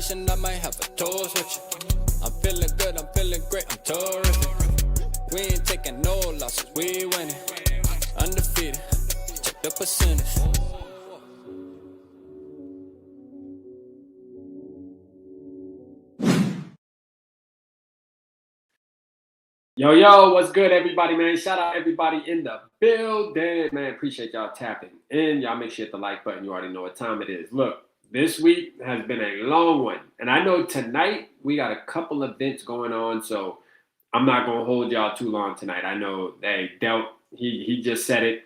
combination, I might have a toast with you. I'm feeling good, I'm feeling great, I'm terrific. We ain't taking no losses, we winning. Undefeated, check the percentage. Yo, what's good, everybody, man? Shout out everybody in the building, man. Appreciate y'all tapping in. Y'all make sure you hit the like button. You already know what time it is. Look, this week has been a long one. And I know tonight we got a couple events going on, so I'm not going to hold y'all too long tonight. I know, hey, Delt, he just said it.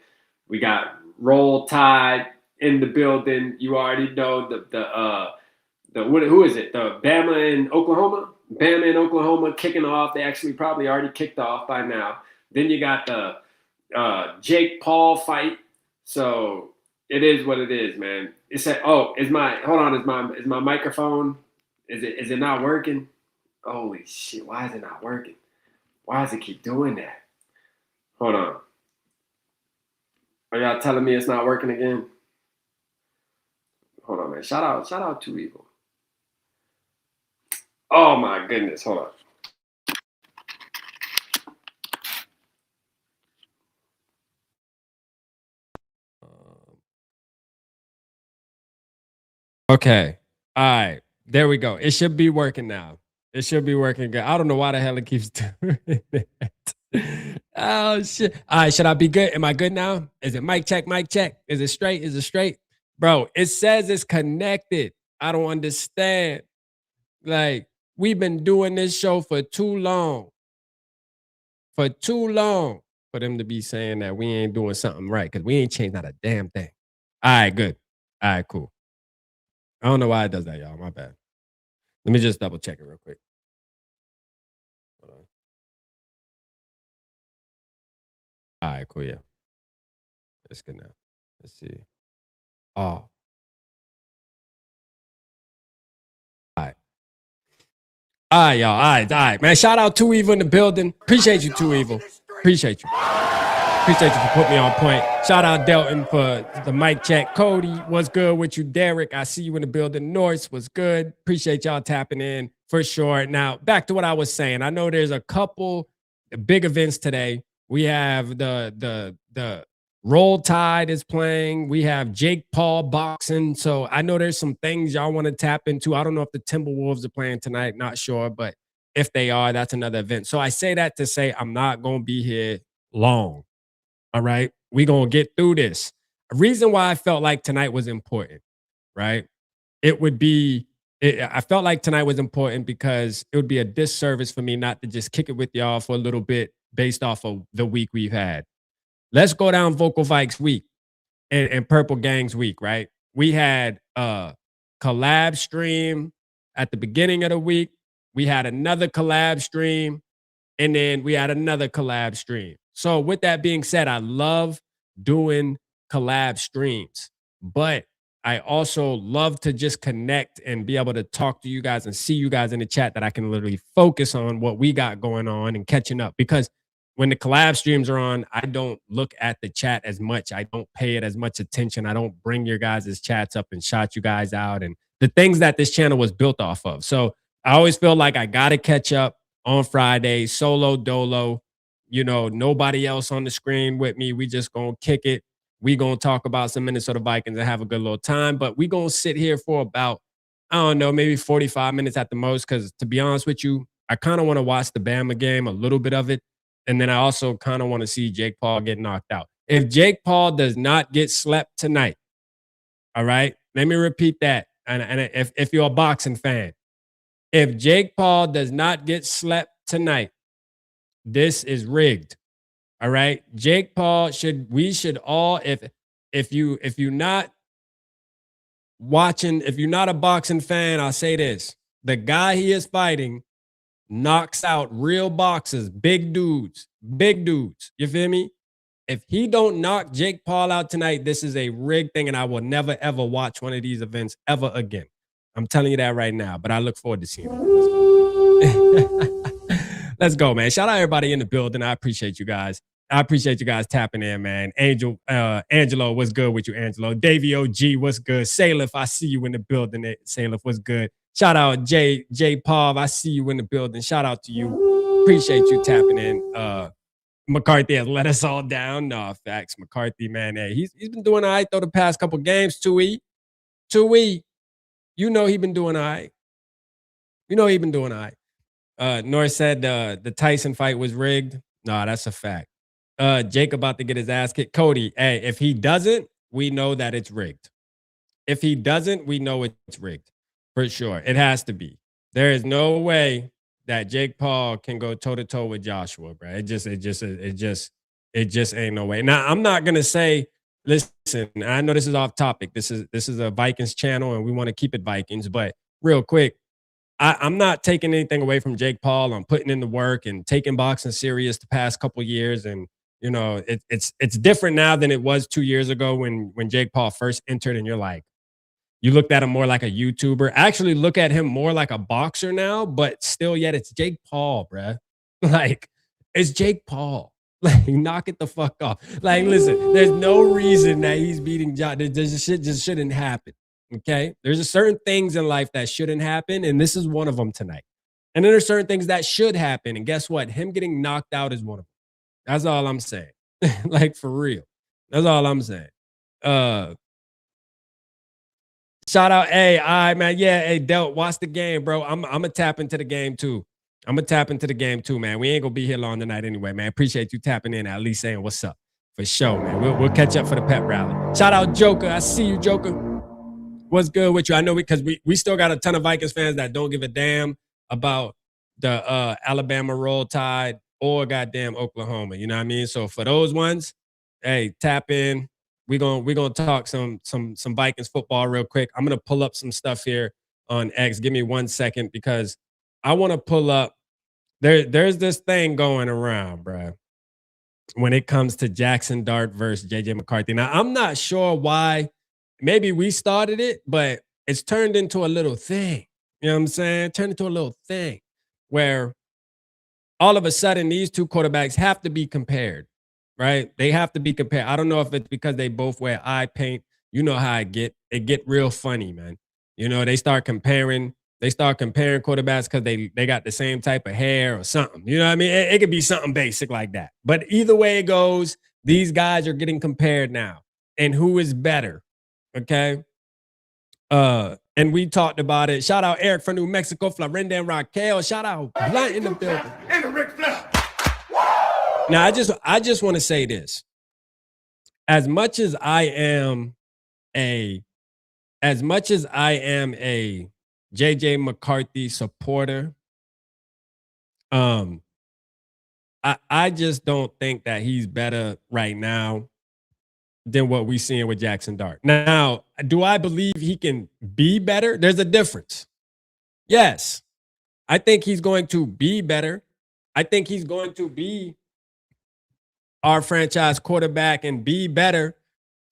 We got Roll Tide in the building. You already know who is it? The Bama and Oklahoma? Bama and Oklahoma kicking off. They actually probably already kicked off by now. Then you got the Jake Paul fight. So it is what it is, man. It said, is my microphone? Is it not working? Holy shit, why is it not working? Why does it keep doing that? Hold on. Are y'all telling me it's not working again? Hold on, man. Shout out to Evil. Oh my goodness, hold on. Okay. All right. There we go. It should be working now. It should be working good. I don't know why the hell it keeps doing it. Oh shit. All right, should I be good? Am I good now? Is it mic check, mic check? Is it straight? Is it straight? Bro, it says it's connected. I don't understand. Like, we've been doing this show for too long. For too long for them to be saying that we ain't doing something right, because we ain't changed not a damn thing. All right, good. All right, cool. I don't know why it does that, y'all. My bad. Let me just double check it real quick. Hold on. All right, cool. Yeah. It's good now. Let's see. Oh. All right. All right, y'all. All right, man. Shout out to Evil in the building. Appreciate you, Too Evil. Appreciate you. Appreciate you for putting me on point. Shout out Delton for the mic check. Cody, what's good with you? Derek, I see you in the building. Norse, what's good? Appreciate y'all tapping in for sure. Now, back to what I was saying. I know there's a couple big events today. We have the Roll Tide is playing. We have Jake Paul boxing. So I know there's some things y'all want to tap into. I don't know if the Timberwolves are playing tonight. Not sure, but if they are, that's another event. So I say that to say I'm not going to be here long. All right. We're going to get through this. A reason why I felt like tonight was important, right? I felt like tonight was important because it would be a disservice for me not to just kick it with y'all for a little bit based off of the week we've had. Let's go down Vocal Vikes week and Purple Gangs week, right? We had a collab stream at the beginning of the week. We had another collab stream, and then we had another collab stream. So with that being said, I love doing collab streams, but I also love to just connect and be able to talk to you guys and see you guys in the chat that I can literally focus on what we got going on and catching up. Because when the collab streams are on, I don't look at the chat as much. I don't pay it as much attention. I don't bring your guys' chats up and shout you guys out and the things that this channel was built off of. So I always feel like I got to catch up on Friday, solo dolo. You know, nobody else on the screen with me. We just gonna kick it. We gonna talk about some Minnesota Vikings and have a good little time. But we gonna sit here for about, I don't know, maybe 45 minutes at the most. Because to be honest with you, I kind of want to watch the Bama game, a little bit of it. And then I also kind of want to see Jake Paul get knocked out. If Jake Paul does not get slept tonight, all right, let me repeat that. And if you're a boxing fan, if Jake Paul does not get slept tonight, this is rigged. All right. Jake Paul we should all, if you're not watching, if you're not a boxing fan, I'll say this. The guy he is fighting knocks out real boxers, big dudes. You feel me? If he don't knock Jake Paul out tonight, this is a rigged thing, and I will never, ever watch one of these events ever again. I'm telling you that right now, but I look forward to seeing it. Let's go, man. Shout out everybody in the building. I appreciate you guys. I appreciate you guys tapping in, man. Angelo, what's good with you, Angelo? Davey OG, what's good? Salif, I see you in the building. Salif, what's good? Shout out J Paul. I see you in the building. Shout out to you. Appreciate you tapping in. McCarthy has let us all down. No, facts. McCarthy, man, hey, he's been doing all right though the past couple games. 2E. You know he been doing all right. North said the Tyson fight was rigged. No, that's a fact. Jake about to get his ass kicked. Cody, hey, if he doesn't, we know that it's rigged. If he doesn't, we know it's rigged. For sure. It has to be. There is no way that Jake Paul can go toe-to-toe with Joshua, bro. It just ain't no way. Now, I'm not gonna say, listen, I know this is off topic. This is a Vikings channel, and we want to keep it Vikings, but real quick, I'm not taking anything away from Jake Paul. I'm putting in the work and taking boxing serious the past couple years. And, you know, it's different now than it was 2 years ago when Jake Paul first entered, and you're like, you looked at him more like a YouTuber. I actually look at him more like a boxer now, but still yet it's Jake Paul, bruh. Like, it's Jake Paul. Like, knock it the fuck off. Like, listen, there's no reason that he's beating John. This shit just shouldn't happen. Okay? There's a certain things in life that shouldn't happen, and this is one of them tonight. And then there's certain things that should happen, and guess what? Him getting knocked out is one of them. That's all I'm saying. Like, for real. That's all I'm saying. Shout out, hey, all right, man. Yeah, hey, Delt, watch the game, bro. I'm gonna tap into the game too. Man. We ain't gonna be here long tonight anyway, man. Appreciate you tapping in, at least saying what's up. For sure, man. We'll catch up for the pep rally. Shout out Joker. I see you, Joker. What's good with you? I know because we still got a ton of Vikings fans that don't give a damn about the Alabama Roll Tide or goddamn Oklahoma. You know what I mean? So for those ones, hey, tap in. We're gonna talk some Vikings football real quick. I'm gonna pull up some stuff here on X. Give me 1 second because I want to pull up. There's this thing going around, bro, when it comes to Jackson Dart versus JJ McCarthy. Now, I'm not sure why. Maybe we started it, but it's turned into a little thing. You know what I'm saying? Turned into a little thing where all of a sudden these two quarterbacks have to be compared. Right? They have to be compared. I don't know if it's because they both wear eye paint. You know how it get real funny, man. You know, they start comparing quarterbacks because they got the same type of hair or something. You know what I mean? It could be something basic like that. But either way it goes, these guys are getting compared now. And who is better? Okay. And we talked about it. Shout out Eric from New Mexico, Florinda and Raquel. Shout out Blunt in the building. And the Ric Flair. Now, I just want to say this. As much as I am a JJ McCarthy supporter, I just don't think that he's better right now than what we're seeing with Jackson Dart. Now, do I believe he can be better? There's a difference. Yes. I think he's going to be better. I think he's going to be our franchise quarterback and be better.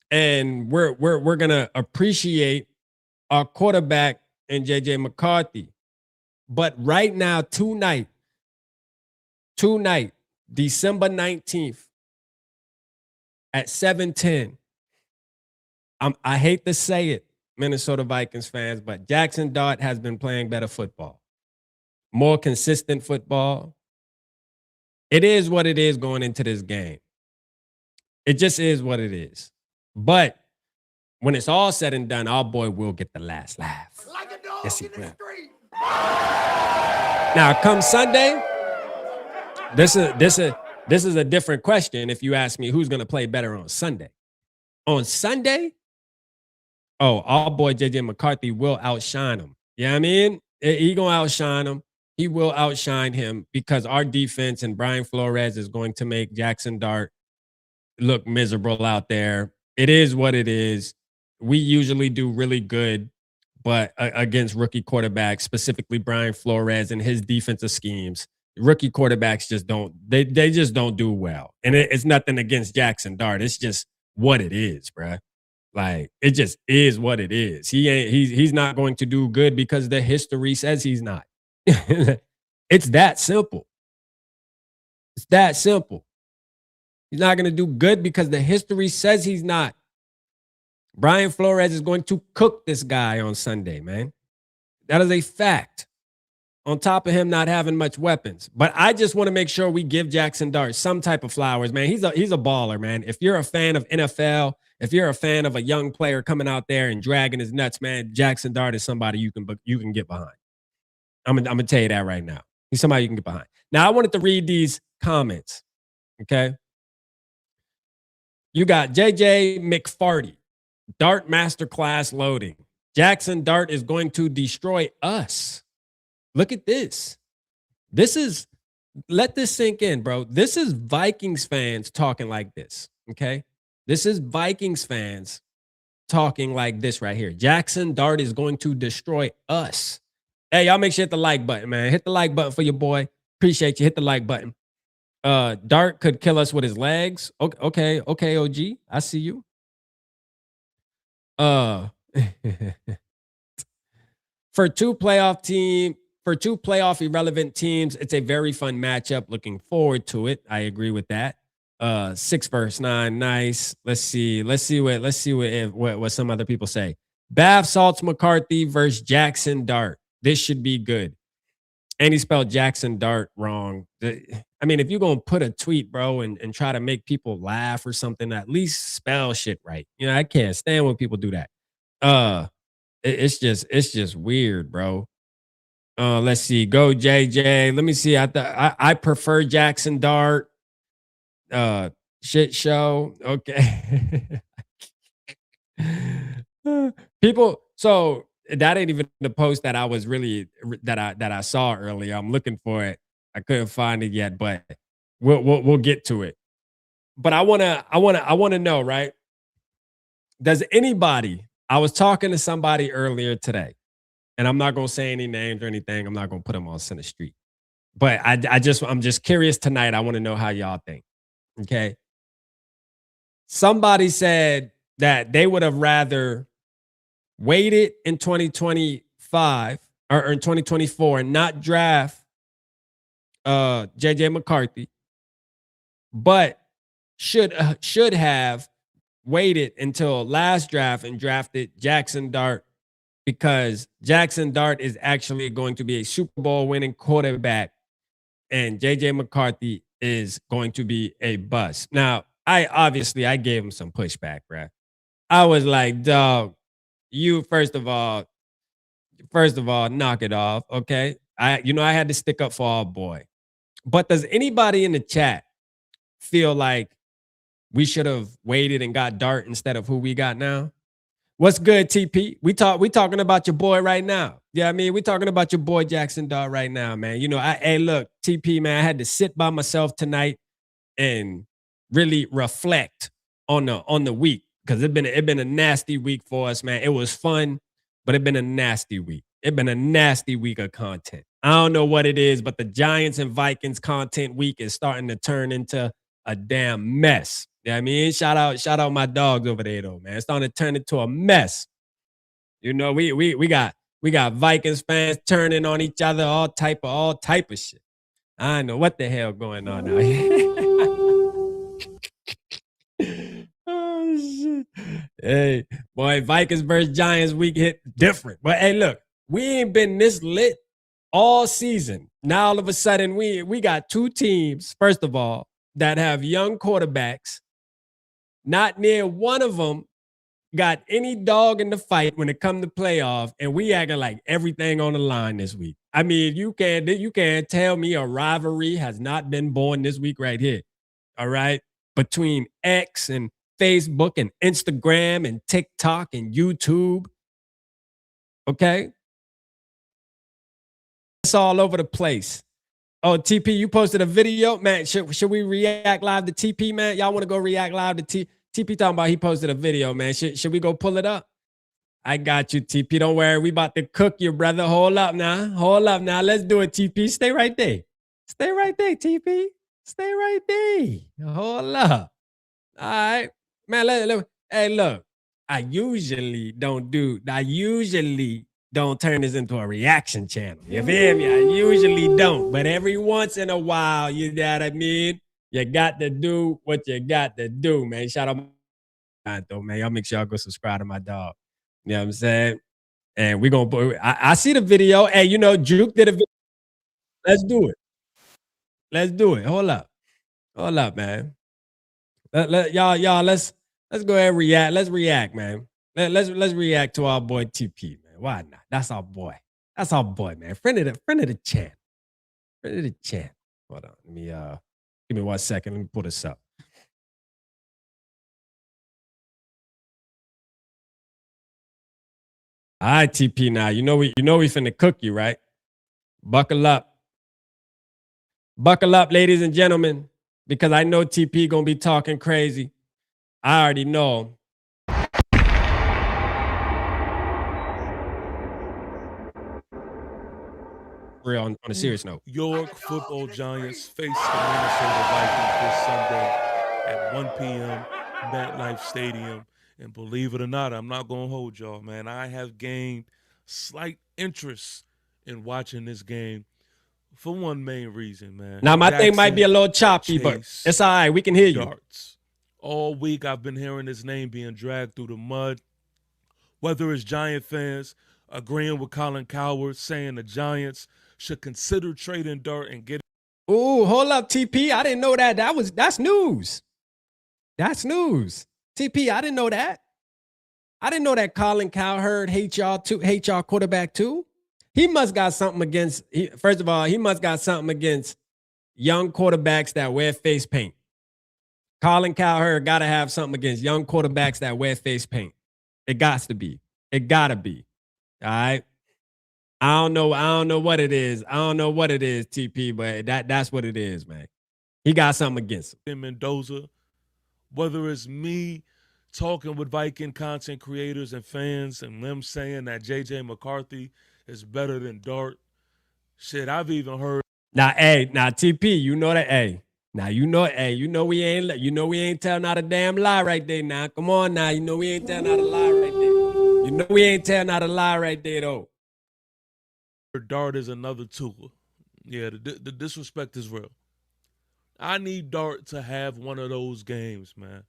And we're gonna appreciate our quarterback in JJ McCarthy. But right now, tonight, December 19th at 7:10. I hate to say it, Minnesota Vikings fans, but Jackson Dart has been playing better football, more consistent football. It is what it is going into this game. It just is what it is. But when it's all said and done, our boy will get the last laugh. Like a dog Yes, he in the will. street. Now, come Sunday, this is a different question. If you ask me who's going to play better on Sunday, our boy JJ McCarthy will outshine him. You know what I mean? He gonna outshine him. He will outshine him because our defense and Brian Flores is going to make Jackson Dart look miserable out there. It is what it is. We usually do really good, but against rookie quarterbacks, specifically Brian Flores and his defensive schemes, rookie quarterbacks just don't. They just don't do well. And it's nothing against Jackson Dart. It's just what it is, bruh. Like, it just is what it is. He's not going to do good because the history says he's not. It's that simple. It's that simple. He's not going to do good because the history says he's not. Brian Flores is going to cook this guy on Sunday, man. That is a fact. On top of him not having much weapons. But I just want to make sure we give Jackson Dart some type of flowers, man. He's a baller, man. If you're a fan of NFL, if you're a fan of a young player coming out there and dragging his nuts, man, Jackson Dart is somebody you can get behind. I'm gonna tell you that right now. He's somebody you can get behind. Now I wanted to read these comments. Okay. You got JJ McCarthy, Dart Masterclass loading. Jackson Dart is going to destroy us. Look at this. Let this sink in, bro. This is Vikings fans talking like this. Okay. This is Vikings fans talking like this right here. Jackson Dart is going to destroy us. Hey, y'all make sure you hit the like button, man. Hit the like button for your boy. Appreciate you. Hit the like button. Dart could kill us with his legs. Okay, OG. I see you. For two playoff irrelevant teams, it's a very fun matchup. Looking forward to it. I agree with that. 6 versus 9, nice. Let's see what some other people say. Bath Salts McCarthy versus Jackson Dart. This should be good. And he spelled Jackson Dart wrong. I mean, if you're gonna put a tweet, bro, and try to make people laugh or something, at least spell shit right. You know, I can't stand when people do that. It's just weird, bro. Let's see. Go JJ. Let me see. I prefer Jackson Dart. Shit show. Okay. People. So that ain't even the post that I was really that I saw earlier. I'm looking for it. I couldn't find it yet, but we'll get to it. But I wanna know, right? Does anybody? I was talking to somebody earlier today. And I'm not gonna say any names or anything. I'm not gonna put them on center street. But I'm just curious tonight. I want to know how y'all think. Okay. Somebody said that they would have rather waited in 2025 or in 2024 and not draft JJ McCarthy, but should have waited until last draft and drafted Jackson Dart, because Jackson Dart is actually going to be a Super Bowl winning quarterback and JJ McCarthy is going to be a bust. Now, I gave him some pushback, bro. I was like, dog, you first of all, knock it off, okay? I had to stick up for our boy. But does anybody in the chat feel like we should have waited and got Dart instead of who we got now? What's good, TP? We talking about your boy right now. Yeah, I mean, we talking about your boy Jackson Dart right now, man. You know, hey, look, TP, man, I had to sit by myself tonight and really reflect on the week, because it been a nasty week for us, man. It was fun, but it been a nasty week. It been a nasty week of content. I don't know what it is, but the Giants and Vikings content week is starting to turn into a damn mess. Yeah, I mean, shout out my dogs over there though, man. It's starting to turn into a mess. You know, we got Vikings fans turning on each other, all type of shit. I don't know what the hell going on out here. Oh shit. Hey, boy, Vikings versus Giants week hit different. But hey, look, we ain't been this lit all season. Now all of a sudden we got two teams, first of all, that have young quarterbacks. Not near one of them got any dog in the fight when it come to playoff, and we acting like everything on the line this week. I mean, you can't tell me a rivalry has not been born this week right here. All right, between X and Facebook and Instagram and TikTok and YouTube. Okay, it's all over the place. Oh, TP, you posted a video, man. Should we react live to TP, man? Y'all want to go react live to TP? Talking about he posted a video, man. Should we go pull it up? I got you, TP. Don't worry, we about to cook you, brother. Hold up now. Let's do it, TP. Stay right there, TP. Stay right there. Hold up. All right, man. Hey, look. I usually don't turn this into a reaction channel. You feel me? I usually don't. But every once in a while, you know what I mean? You got to do what you got to do, man. Shout out, though, man. Y'all make sure y'all go subscribe to my dog. You know what I'm saying? And we're gonna. I see the video. Hey, you know, Juke did a video. Let's do it. Let's do it. Hold up, man. Y'all. Let's go ahead and react. Let's react, man. Let's react to our boy TP, man. Why not? That's our boy. That's our boy, man. Friend of the champ. Friend of the champ. Hold on. Let me give me 1 second. Let me pull this up. All right, TP. Now you know we finna cook you, right? Buckle up, ladies and gentlemen, because I know TP gonna be talking crazy. I already know. Real on a serious note. York Football Giants face the Minnesota Vikings this Sunday at 1 p.m. MetLife Stadium. And believe it or not, I'm not going to hold y'all, man. I have gained slight interest in watching this game for one main reason, man. Now, my thing might be a little choppy, but it's all right. We can hear you. Darts. All week, I've been hearing his name being dragged through the mud. Whether it's Giant fans agreeing with Colin Cowherd, saying the Giants should consider trading Dart and get. Ooh, hold up, TP. I didn't know that. That's news. That's news. TP, I didn't know that. I didn't know that Colin Cowherd hate y'all quarterback too. He must got something against. First of all, he must got something against young quarterbacks that wear face paint. Colin Cowherd got to have something against young quarterbacks that wear face paint. It got to be. It gotta be. All right. I don't know what it is. I don't know what it is, TP, but that's what it is, man. He got something against him. Mendoza, whether it's me talking with Viking content creators and fans and them saying that JJ McCarthy is better than Dart. Shit, I've even heard. Now, TP, you know that, we ain't telling out a damn lie right there now. Come on now, you know we ain't telling out a lie right there. You know we ain't telling out a lie right there, though. Dart is another tool. Yeah, the disrespect is real. I need Dart to have one of those games, man.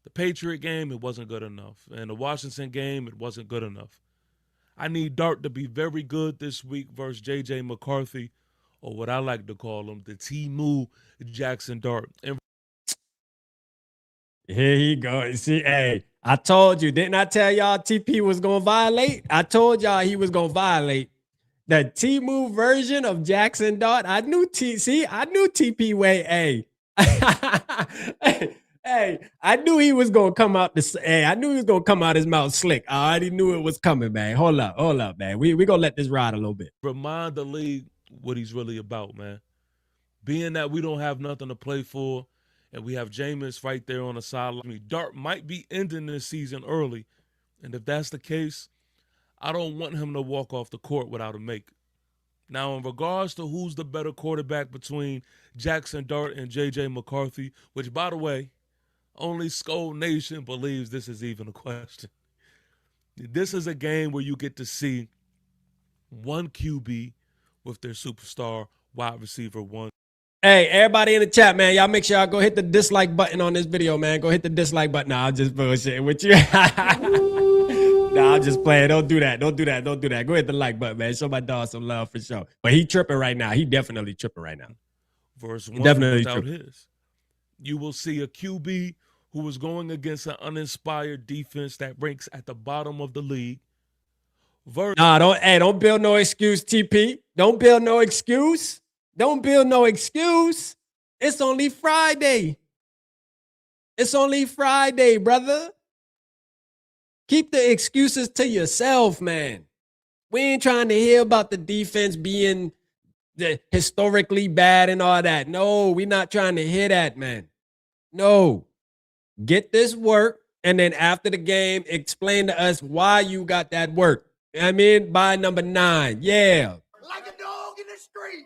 The Patriot game, it wasn't good enough. And the Washington game, it wasn't good enough. I need Dart to be very good this week versus JJ McCarthy, or what I like to call him, the T-Moo Jackson Dart. And here he go. See, hey, I told you, didn't I tell y'all TP was going to violate? I told y'all he was going to violate. The T-Moo version of Jackson Dart. I knew TP way. Hey. hey, I knew he was gonna come out I knew he was gonna come out his mouth slick. I already knew it was coming, man. Hold up, man. We gonna let this ride a little bit. Remind the league what he's really about, man. Being that we don't have nothing to play for, and we have Jameis right there on the sideline. I mean, Dart might be ending this season early, and if that's the case, I don't want him to walk off the court without a make. Now, in regards to who's the better quarterback between Jackson Dart and JJ McCarthy, which, by the way, only Skull Nation believes this is even a question. This is a game where you get to see one QB with their superstar wide receiver one. Hey, everybody in the chat, man, y'all make sure y'all go hit the dislike button on this video, man. Go hit the dislike button. Nah, I'm just bullshitting with you. Nah, I'm just playing. Don't do that. Go hit the like button, man. Show my dog some love for sure. But he tripping right now. He definitely tripping right now. Verse one without his. You will see a QB who is going against an uninspired defense that ranks at the bottom of the league. Don't build no excuse, TP. Don't build no excuse. It's only Friday. Brother. Keep the excuses to yourself, man. We ain't trying to hear about the defense being historically bad and all that. No, we're not trying to hear that, man. No. Get this work, and then after the game, explain to us why you got that work. I mean, by number 9. Yeah. Like a dog in the street.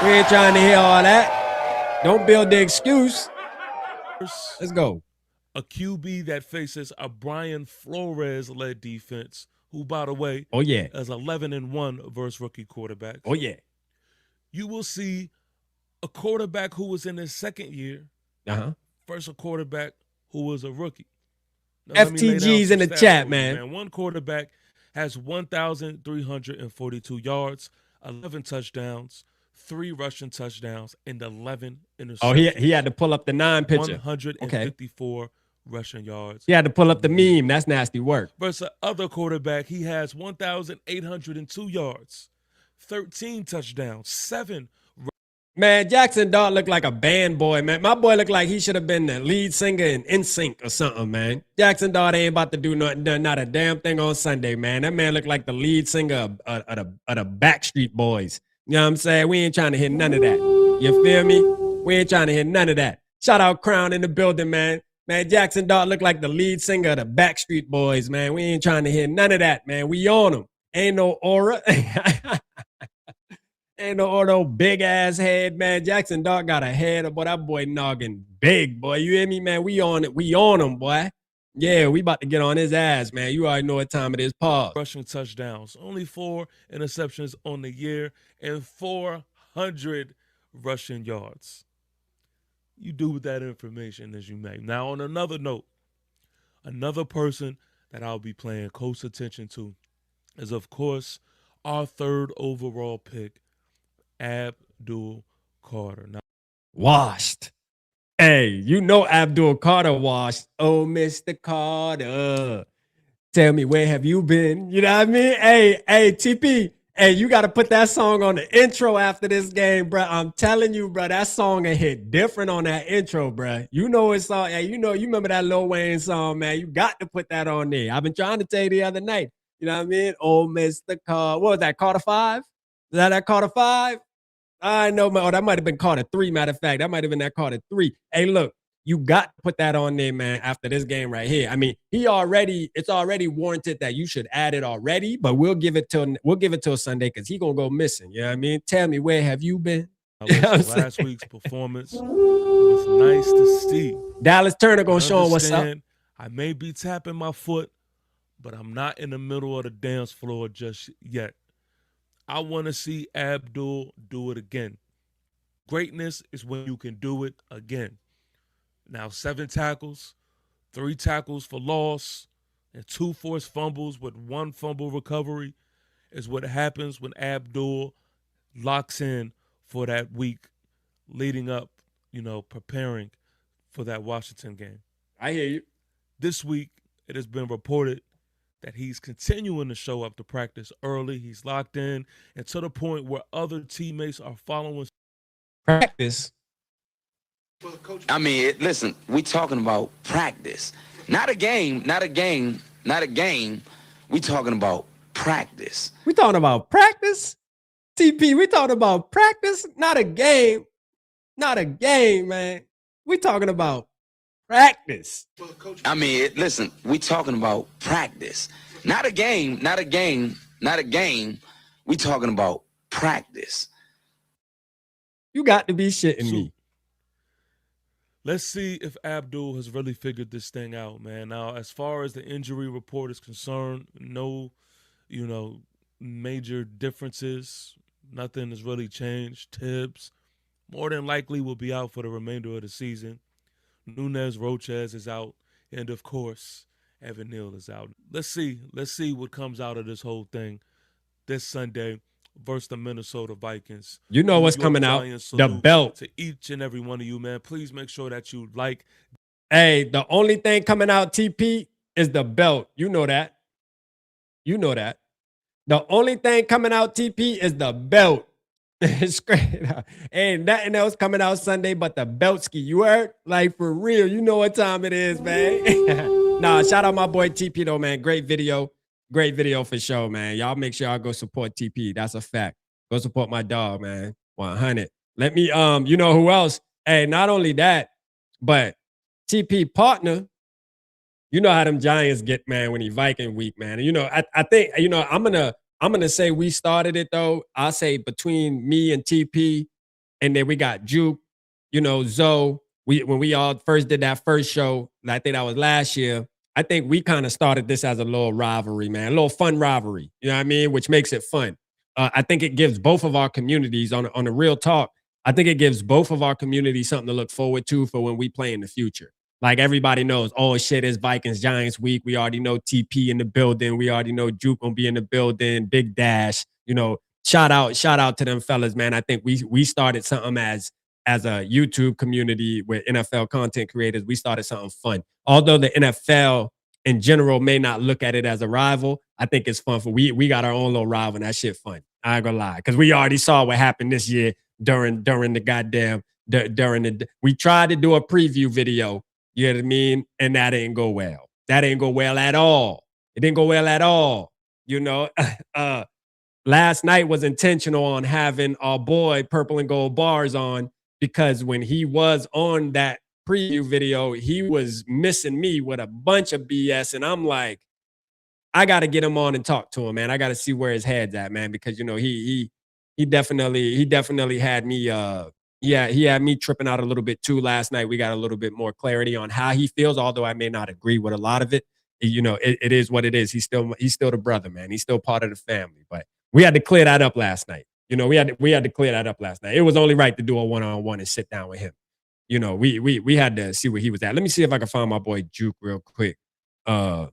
We ain't trying to hear all that. Don't build the excuse. Let's go. A QB that faces a Brian Flores-led defense, who, by the way, is 11-1 versus rookie quarterbacks. Oh, yeah. You will see a quarterback who was in his second year versus a quarterback who was a rookie. Now, FTG's in the chat, man. One quarterback has 1,342 yards, 11 touchdowns, 3 rushing touchdowns, and 11 interceptions. Oh, he had to pull up the 9 picture. 154 rushing yards. He had to pull up the meme. That's nasty work. Versus other quarterback, he has 1,802 yards, 13 touchdowns, 7. Man, Jackson Dart looked like a band boy, man. My boy looked like he should have been the lead singer in NSYNC or something, man. Jackson Dart ain't about to do not a damn thing on Sunday, man. That man looked like the lead singer of the Backstreet Boys. You know what I'm saying? We ain't trying to hear none of that. You feel me? We ain't trying to hear none of that. Shout out Crown in the building, man. Man, Jackson Dart looked like the lead singer of the Backstreet Boys, man. We ain't trying to hear none of that, man. We on him. Ain't no aura. Ain't no big ass head, man. Jackson Dart got a head, boy. That boy noggin big, boy. You hear me, man? We on it. We on him, boy. Yeah, we about to get on his ass, man. You already know what time it is. Pause. Rushing touchdowns. Only 4 interceptions on the year and 400 rushing yards. You do with that information as you may. Now, on another note, another person that I'll be paying close attention to is, of course, our 3rd overall pick, Abdul Carter. Now, washed. Hey, you know Abdul Carter washed. Oh, Mr. Carter, tell me where have you been? You know what I mean? Hey, TP. Hey, you got to put that song on the intro after this game, bro. I'm telling you, bro, that song will hit different on that intro, bro. You know it's all. Hey, you remember that Lil Wayne song, man? You got to put that on there. I've been trying to tell you the other night. You know what I mean? Oh, Mr. Carter. What was that? Carter 5? Is that Carter 5? I know, man. Oh, that might have been Carter 3, matter of fact. That might have been that Carter 3. Hey, look, you got to put that on there, man, after this game right here. I mean, it's already warranted that you should add it already, but we'll give it till Sunday because he gonna go missing. You know what I mean? Tell me, where have you been? Last week's performance was nice to see. Dallas Turner gonna show him what's up. I may be tapping my foot, but I'm not in the middle of the dance floor just yet. I want to see Abdul do it again. Greatness is when you can do it again. Now, 7 tackles, 3 tackles for loss, and 2 forced fumbles with 1 fumble recovery is what happens when Abdul locks in for that week leading up, preparing for that Washington game. I hear you. This week, it has been reported that he's continuing to show up to practice early. He's locked in, and to the point where other teammates are following practice. I mean, listen, we talking about practice. Not a game. We talking about practice. We talking about practice? TP, we talking about practice? Not a game. Not a game, man. We talking about practice. I mean, listen, we talking about practice. Not a game. We talking about practice. You got to be shitting me. Let's see if Abdul has really figured this thing out, man. Now, as far as the injury report is concerned, no, major differences. Nothing has really changed. Tibbs, more than likely, will be out for the remainder of the season. Nunez Roches is out. And, of course, Evan Neal is out. Let's see what comes out of this whole thing this Sunday versus the Minnesota Vikings. You know what's coming out? The belt. To each and every one of you, man. Please make sure that you like. Hey, the only thing coming out, TP, is the belt. You know that. The only thing coming out, TP, is the belt. It's great. Ain't nothing else coming out Sunday but the Beltski. You heard? Like, for real. You know what time it is, man. Nah, shout out my boy TP, though, man. Great video. Great video for sure, man. Y'all make sure y'all go support TP. That's a fact. Go support my dog, man. 100. Let me, you know who else? Hey, not only that, but TP partner, you know how them Giants get, man, when he Viking week, man. And, I think, I'm gonna say we started it, though. I'll say between me and TP, and then we got Juke, Zoe. When we all first did that first show, I think that was last year, I think we kind of started this as a little rivalry, man, a little fun rivalry, you know what I mean, which makes it fun. I think it gives both of our communities, on the real talk, I think it gives both of our communities something to look forward to for when we play in the future. Like everybody knows, oh shit, it's Vikings Giants week. We already know TP in the building. We already know Juke gonna be in the building. Big Dash, shout out to them fellas, man. I think we started something as a YouTube community with NFL content creators. We started something fun. Although the NFL in general may not look at it as a rival, I think it's fun for we got our own little rival, and that shit fun. I ain't gonna lie, because we already saw what happened this year during the goddamn we tried to do a preview video. You know what I mean? And that didn't go well. That didn't go well at all. It didn't go well at all. Last night was intentional on having our boy Purple and Gold Bars on, because when he was on that preview video, he was missing me with a bunch of BS. And I'm like, I got to get him on and talk to him, man. I got to see where his head's at, man, because, he definitely had me, he had me tripping out a little bit too last night. We got a little bit more clarity on how he feels, although I may not agree with a lot of it. It is what it is. He's still the brother, man. He's still part of the family. But we had to clear that up last night. We had to clear that up last night. It was only right to do a one-on-one and sit down with him. We had to see where he was at. Let me see if I can find my boy Juke real quick. Let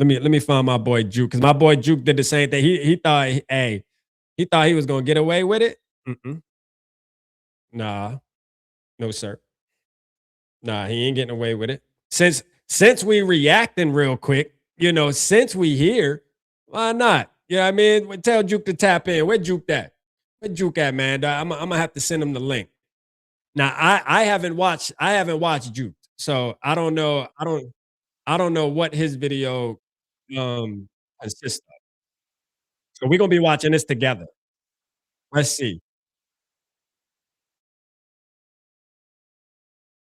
me find my boy Juke, because my boy Juke did the same thing. He thought he was gonna get away with it. Nah, no sir. Nah, he ain't getting away with it. Since we reacting real quick, since we here, why not? You know what I mean? Tell Juke to tap in. Where Juke at? Where Juke at, man? I'm gonna have to send him the link. Now I haven't watched Juke, so I don't know. I don't know what his video consists of. So we're gonna be watching this together. Let's see.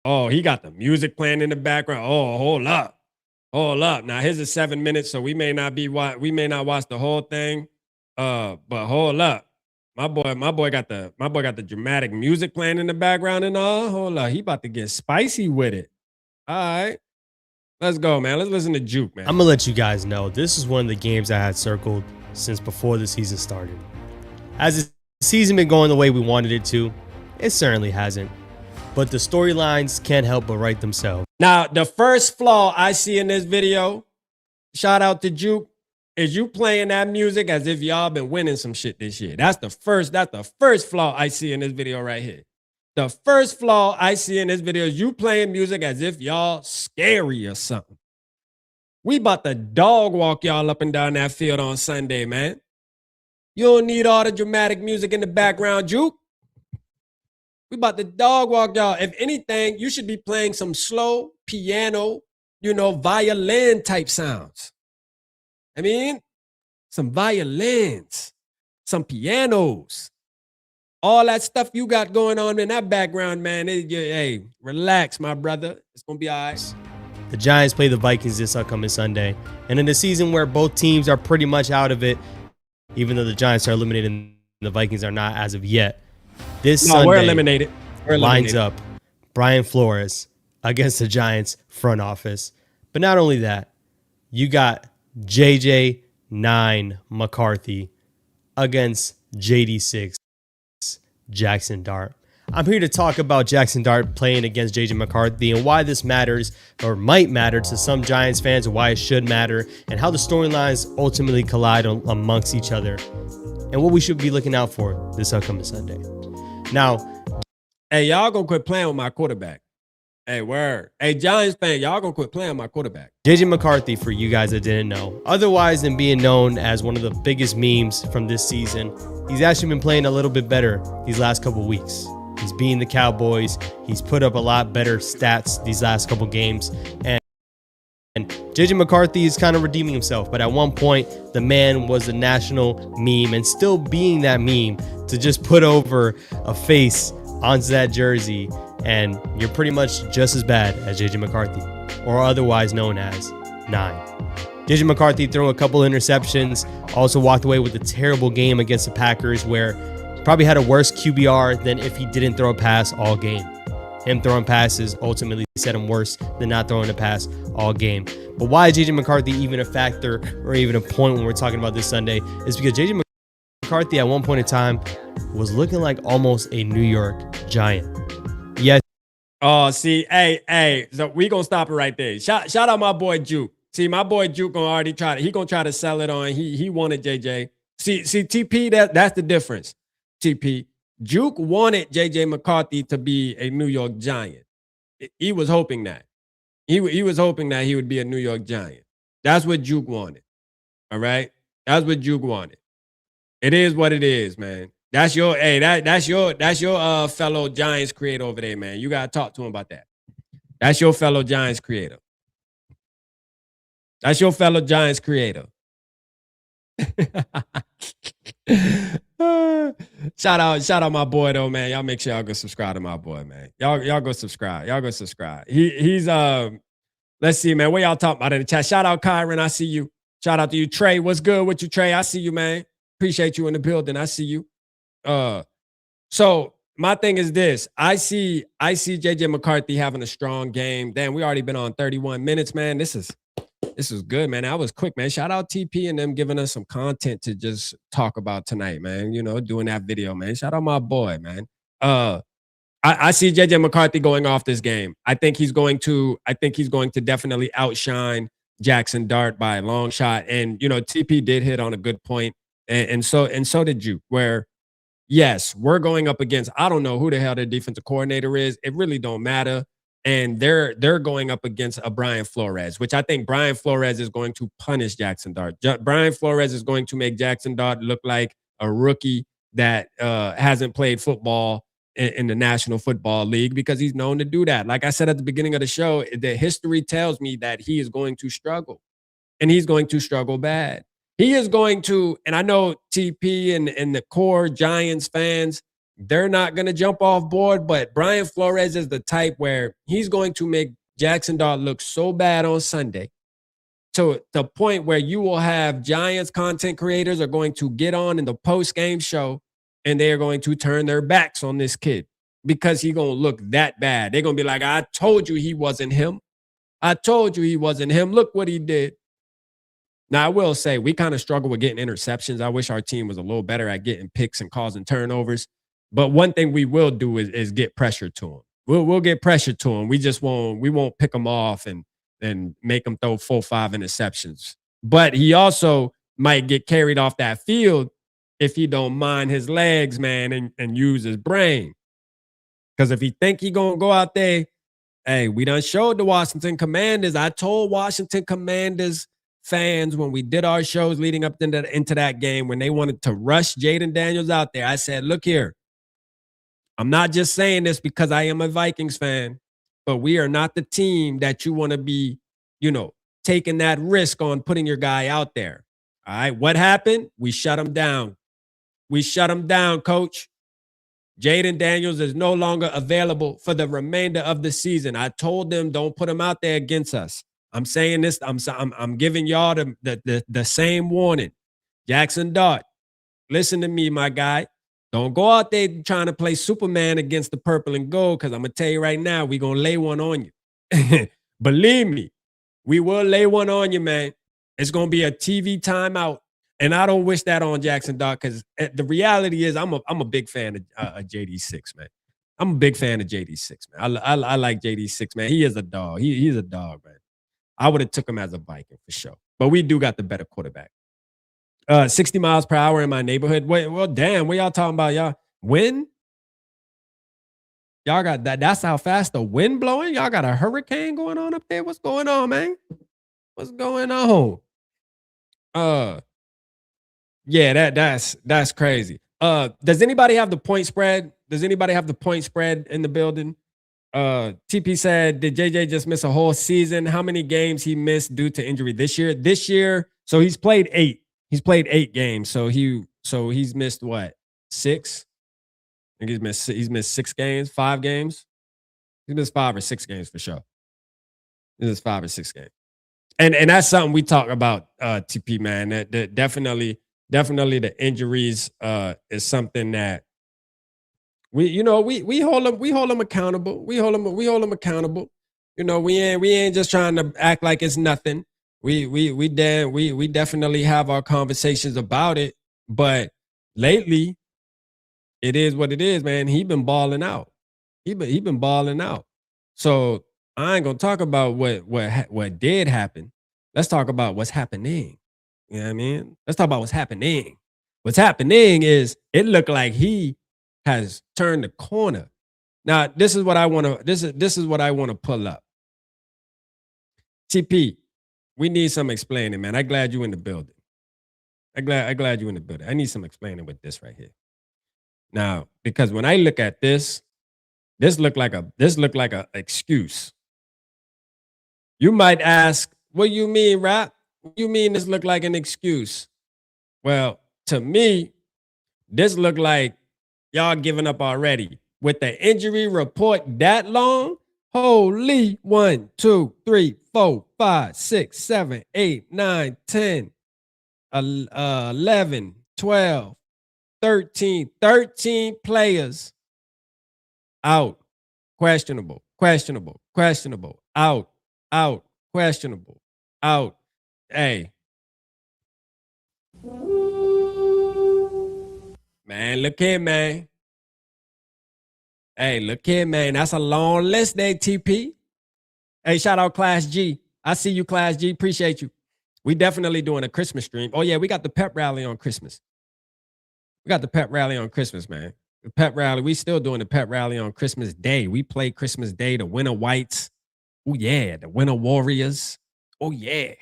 Oh, he got the music playing in the background. Oh, hold up. Hold up. Now here's a 7 minutes, so we may not watch the whole thing. But hold up. My boy got the dramatic music playing in the background and all. Hold up. He about to get spicy with it. All right. Let's go, man. Let's listen to Juke, man. I'm gonna let you guys know this is one of the games I had circled since before the season started. Has the season been going the way we wanted it to? It certainly hasn't. But the storylines can't help but write themselves. Now, the first flaw I see in this video, shout out to Juke, is you playing that music as if y'all been winning some shit this year. That's the first flaw I see in this video right here. The first flaw I see in this video is you playing music as if y'all scary or something. We about to dog walk y'all up and down that field on Sunday, man. You don't need all the dramatic music in the background, Juke. We about to dog walk y'all. If anything, you should be playing some slow piano, violin type sounds. I mean, some violins, some pianos, all that stuff you got going on in that background, man. Hey, relax, my brother. It's going to be all right. The Giants play the Vikings this upcoming Sunday. And in a season where both teams are pretty much out of it, even though the Giants are eliminated and the Vikings are not as of yet, Sunday we're eliminated. Lines up Brian Flores against the Giants front office. But not only that, you got JJ 9 McCarthy against JD6 Jackson Dart. I'm here to talk about Jackson Dart playing against JJ McCarthy and why this matters or might matter to some Giants fans, and why it should matter, and how the storylines ultimately collide amongst each other, and what we should be looking out for this upcoming Sunday. Now, hey, y'all gonna quit playing with my quarterback. Hey, word. Hey, Giants fan, y'all gonna quit playing with my quarterback. JJ McCarthy, for you guys that didn't know, otherwise than being known as one of the biggest memes from this season, he's actually been playing a little bit better these last couple weeks. He's beating the Cowboys. He's put up a lot better stats these last couple games. And JJ McCarthy is kind of redeeming himself. But at one point, the man was a national meme, and still being that meme to just put over a face onto that jersey, and you're pretty much just as bad as JJ McCarthy, or otherwise known as 9. JJ McCarthy threw a couple interceptions, also walked away with a terrible game against the Packers, where he probably had a worse QBR than if he didn't throw a pass all game. Him throwing passes ultimately set him worse than not throwing a pass all game. But why is JJ McCarthy even a factor or even a point when we're talking about this Sunday is because JJ McCarthy at one point in time was looking like almost a New York Giant. Yes, Oh, see, hey, so we gonna stop it right there. Shout out my boy Juke. See, my boy Juke gonna already he gonna try to sell it on. He wanted JJ. See, TP, that's the difference. TP. Juke wanted JJ McCarthy to be a New York Giant. He was hoping that. He was hoping that he would be a New York Giant. That's what Juke wanted. All right. That's what Juke wanted. It is what it is, man. That's your that's your fellow Giants creator over there, man. You gotta talk to him about that. That's your fellow Giants creator. That's your fellow Giants creator. Shout out my boy though, man. Y'all make sure y'all go subscribe to my boy, man. Y'all go subscribe. Y'all go subscribe. He's let's see, man. What y'all talking about in the chat? Shout out Kyron. I see you. Shout out to you, Trey. What's good with you, Trey? I see you, man. Appreciate you in the building. I see you. So my thing is this. I see JJ McCarthy having a strong game. Damn, we already been on 31 minutes, man. This is good, man. That was quick, man. Shout out TP and them giving us some content to just talk about tonight, man. You know, doing that video, man. Shout out my boy, man. I see JJ McCarthy going off this game. I think he's going to definitely outshine Jackson Dart by a long shot. And you know, TP did hit on a good point. And so did you, where yes, we're going up against, I don't know who the hell their defensive coordinator is. It really don't matter. And they're going up against a Brian Flores, which I think Brian Flores is going to punish Jackson Dart. Brian Flores is going to make Jackson Dart look like a rookie that hasn't played football in the National Football League, because he's known to do that. Like I said at the beginning of the show, the history tells me that he is going to struggle, and he's going to struggle bad. He is going to, and I know TP and the core Giants fans, they're not going to jump off board, but Brian Flores is the type where he's going to make Jackson Dart look so bad on Sunday to the point where you will have Giants content creators are going to get on in the post-game show and they're going to turn their backs on this kid because he's going to look that bad. They're going to be like, I told you he wasn't him. I told you he wasn't him. Look what he did. Now, I will say we kind of struggle with getting interceptions. I wish our team was a little better at getting picks and causing turnovers. But one thing we will do is get pressure to him. We'll get pressure to him. We won't pick him off and make him throw 4-5 interceptions. But he also might get carried off that field if he don't mind his legs, man, and use his brain. Because if he think he gonna go out there, hey, we done showed the Washington Commanders. I told Washington Commanders fans when we did our shows leading up into that game, when they wanted to rush Jaden Daniels out there, I said, look here, I'm not just saying this because I am a Vikings fan, but we are not the team that you want to be, you know, taking that risk on putting your guy out there. All right, what happened? We shut him down. We shut him down, coach. Jaden Daniels is no longer available for the remainder of the season. I told them don't put him out there against us. I'm saying this. I'm giving y'all the same warning. Jackson Dart, listen to me, my guy. Don't go out there trying to play Superman against the purple and gold, because I'm going to tell you right now, we're going to lay one on you. Believe me, we will lay one on you, man. It's going to be a TV timeout. And I don't wish that on Jackson Dart, because the reality is I'm a big fan of JD6, man. I'm a big fan of JD6, man. I like JD6, man. He is a dog. He's a dog, man. I would have took him as a Viking for sure. But we do got the better quarterback. 60 miles per hour in my neighborhood. Wait, well, damn, what y'all talking about, y'all? Wind? Y'all got that. That's how fast the wind blowing? Y'all got a hurricane going on up there? What's going on, man? What's going on? Yeah, that's crazy. Does anybody have the point spread? Does anybody have the point spread in the building? TP said, did JJ just miss a whole season? How many games he missed due to injury this year? This year, so he's played 8. He's played 8 games. So he's missed what? 6? I think he's missed 6 games, 5 games. He missed 5 or 6 games for sure. He missed 5 or 6 games. And that's something we talk about, TP, man. That definitely the injuries is something that we hold them accountable. We hold them accountable. You know, we ain't just trying to act like it's nothing. We definitely have our conversations about it. But lately, it is what it is, man. He been balling out. He been balling out. So I ain't gonna talk about what did happen. Let's talk about what's happening. You know what I mean? Let's talk about what's happening. What's happening is it looked like he has turned the corner. Now, this is what I want to this is what I want to pull up. TP, we need some explaining, man. I'm glad you in the building. I'm glad you in the building. I need some explaining with this right here. Now, because when I look at this look like a excuse. You might ask, what you mean, Rap? What you mean this look like an excuse? Well, to me, this look like y'all giving up already. With the injury report that long, holy 1, 2, 3, 4, 5, 6, 7, 8, 9, 10, 11, 12, 13 players out. Questionable, out, questionable, out. Hey. Man, look here, man. Hey, look here, man. That's a long list there, TP. Hey, shout out Class G. I see you, Class G. Appreciate you. We definitely doing a Christmas stream. Oh, yeah, we got the pep rally on Christmas. Man. The pep rally, we still doing the pep rally on Christmas Day. We play Christmas Day, the Winter Whites. Oh, yeah, the Winter Warriors. Oh, yeah.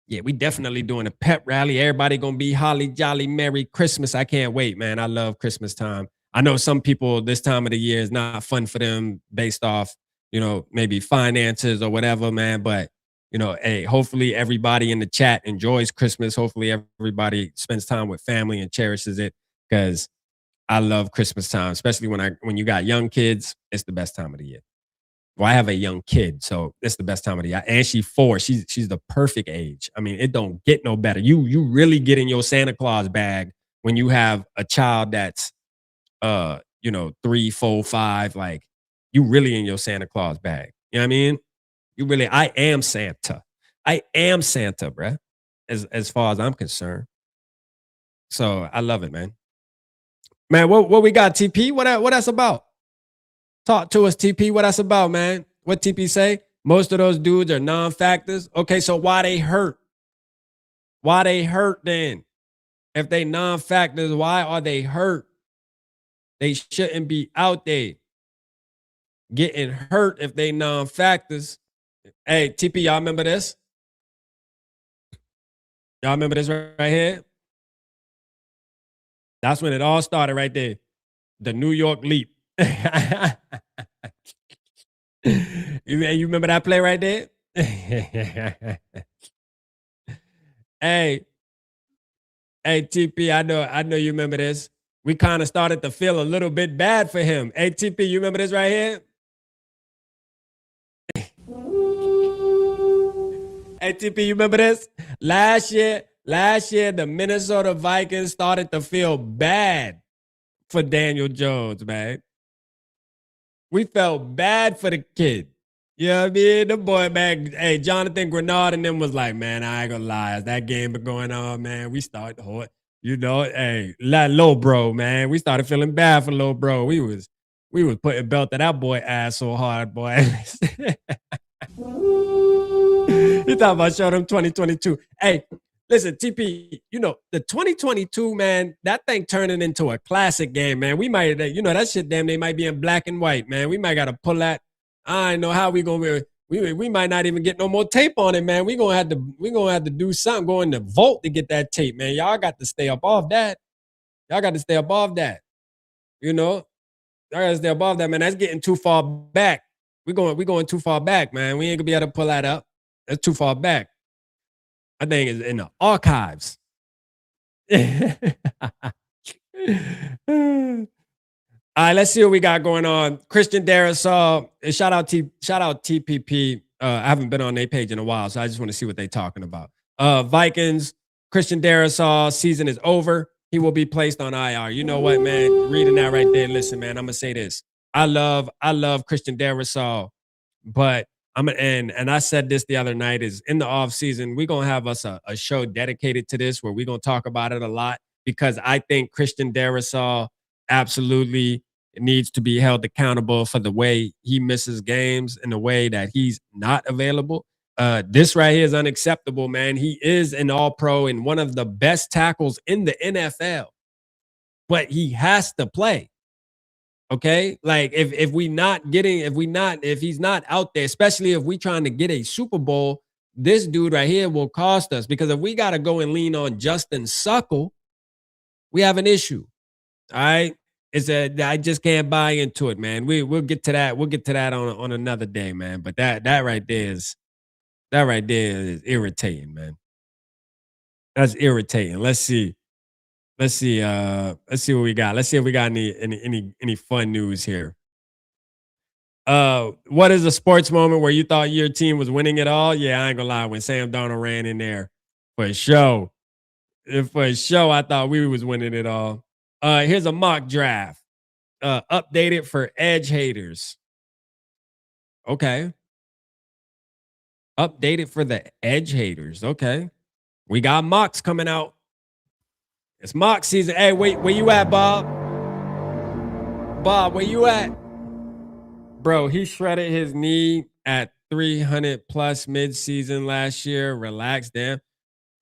Yeah, we definitely doing a pep rally. Everybody gonna be holly jolly Merry Christmas. I can't wait, man. I love Christmas time. I know some people this time of the year is not fun for them based off, maybe finances or whatever, man. But, hey, hopefully everybody in the chat enjoys Christmas. Hopefully everybody spends time with family and cherishes it, because I love Christmas time, especially when you got young kids. It's the best time of the year. Well, I have a young kid, so it's the best time of the year. And she's 4. She's the perfect age. I mean, it don't get no better. You really get in your Santa Claus bag when you have a child that's 3, 4, 5. Like, you really in your Santa Claus bag. You know what I mean? I am Santa. I am Santa, bruh, as far as I'm concerned. So I love it, man. Man, what we got, TP? What that's about? Talk to us, TP. What that's about, man? What TP say? Most of those dudes are non-factors. Okay, so why they hurt? Why they hurt then? If they non-factors, why are they hurt? They shouldn't be out there getting hurt if they non-factors. Hey, TP, y'all remember this? Y'all remember this right here? That's when it all started right there. The New York Leap. You remember that play right there? Hey, TP, I know you remember this. We kind of started to feel a little bit bad for him. Hey, TP, you remember this right here? Hey, TP, you remember this? Last year, the Minnesota Vikings started to feel bad for Daniel Jones, man. We felt bad for the kid. You know what I mean? The boy, man, hey, Jonathan Grenard and them was like, man, I ain't gonna lie. As that game been going on, man, we started to, hey, low bro, man. We started feeling bad for low bro. We was putting belt to that boy ass so hard, boy. You talking about show them 2022. Hey, listen, TP, the 2022, man, that thing turning into a classic game, man. We might, that shit, damn, they might be in black and white, man. We might got to pull that. I don't know how we gonna we might not even get no more tape on it, man. We gonna have to do something, go in the vault to get that tape, man. Y'all got to stay up off that. Y'all got to stay above that. Y'all got to stay above that, man. That's getting too far back. We going too far back, man. We ain't gonna be able to pull that up. That's too far back. I think it's in the archives. All right, let's see what we got going on. Christian Darrisaw, shout out TPP. I haven't been on their page in a while, so I just want to see what they're talking about. Vikings, Christian Darrisaw, season is over. He will be placed on IR. You know what, man? Reading that right there. Listen, man, I'm gonna say this. I love Christian Darrisaw, but and I said this the other night, is in the off season, we're gonna have us a show dedicated to this where we're gonna talk about it a lot, because I think Christian Darrisaw absolutely needs to be held accountable for the way he misses games and the way that he's not available. This right here is unacceptable, man. He is an all-pro and one of the best tackles in the NFL, but he has to play. Okay, like if he's not out there, especially if we trying to get a Super Bowl, this dude right here will cost us, because if we got to go and lean on Justin Suckle, we have an issue. All right, I just can't buy into it, man. We'll get to that. We'll get to that on another day, man. But that right there is irritating, man. That's irritating. Let's see. Let's see what we got. Let's see if we got any fun news here. What is a sports moment where you thought your team was winning it all? Yeah, I ain't gonna lie. When Sam Darnold ran in there, for sure. For sure, I thought we was winning it all. Here's a mock draft. Updated for edge haters. Okay. Updated for the edge haters. Okay. We got mocks coming out. It's mock season. Hey, wait, where you at, Bob? Bob, where you at? Bro, he shredded his knee at 300 plus midseason last year. Relax, damn.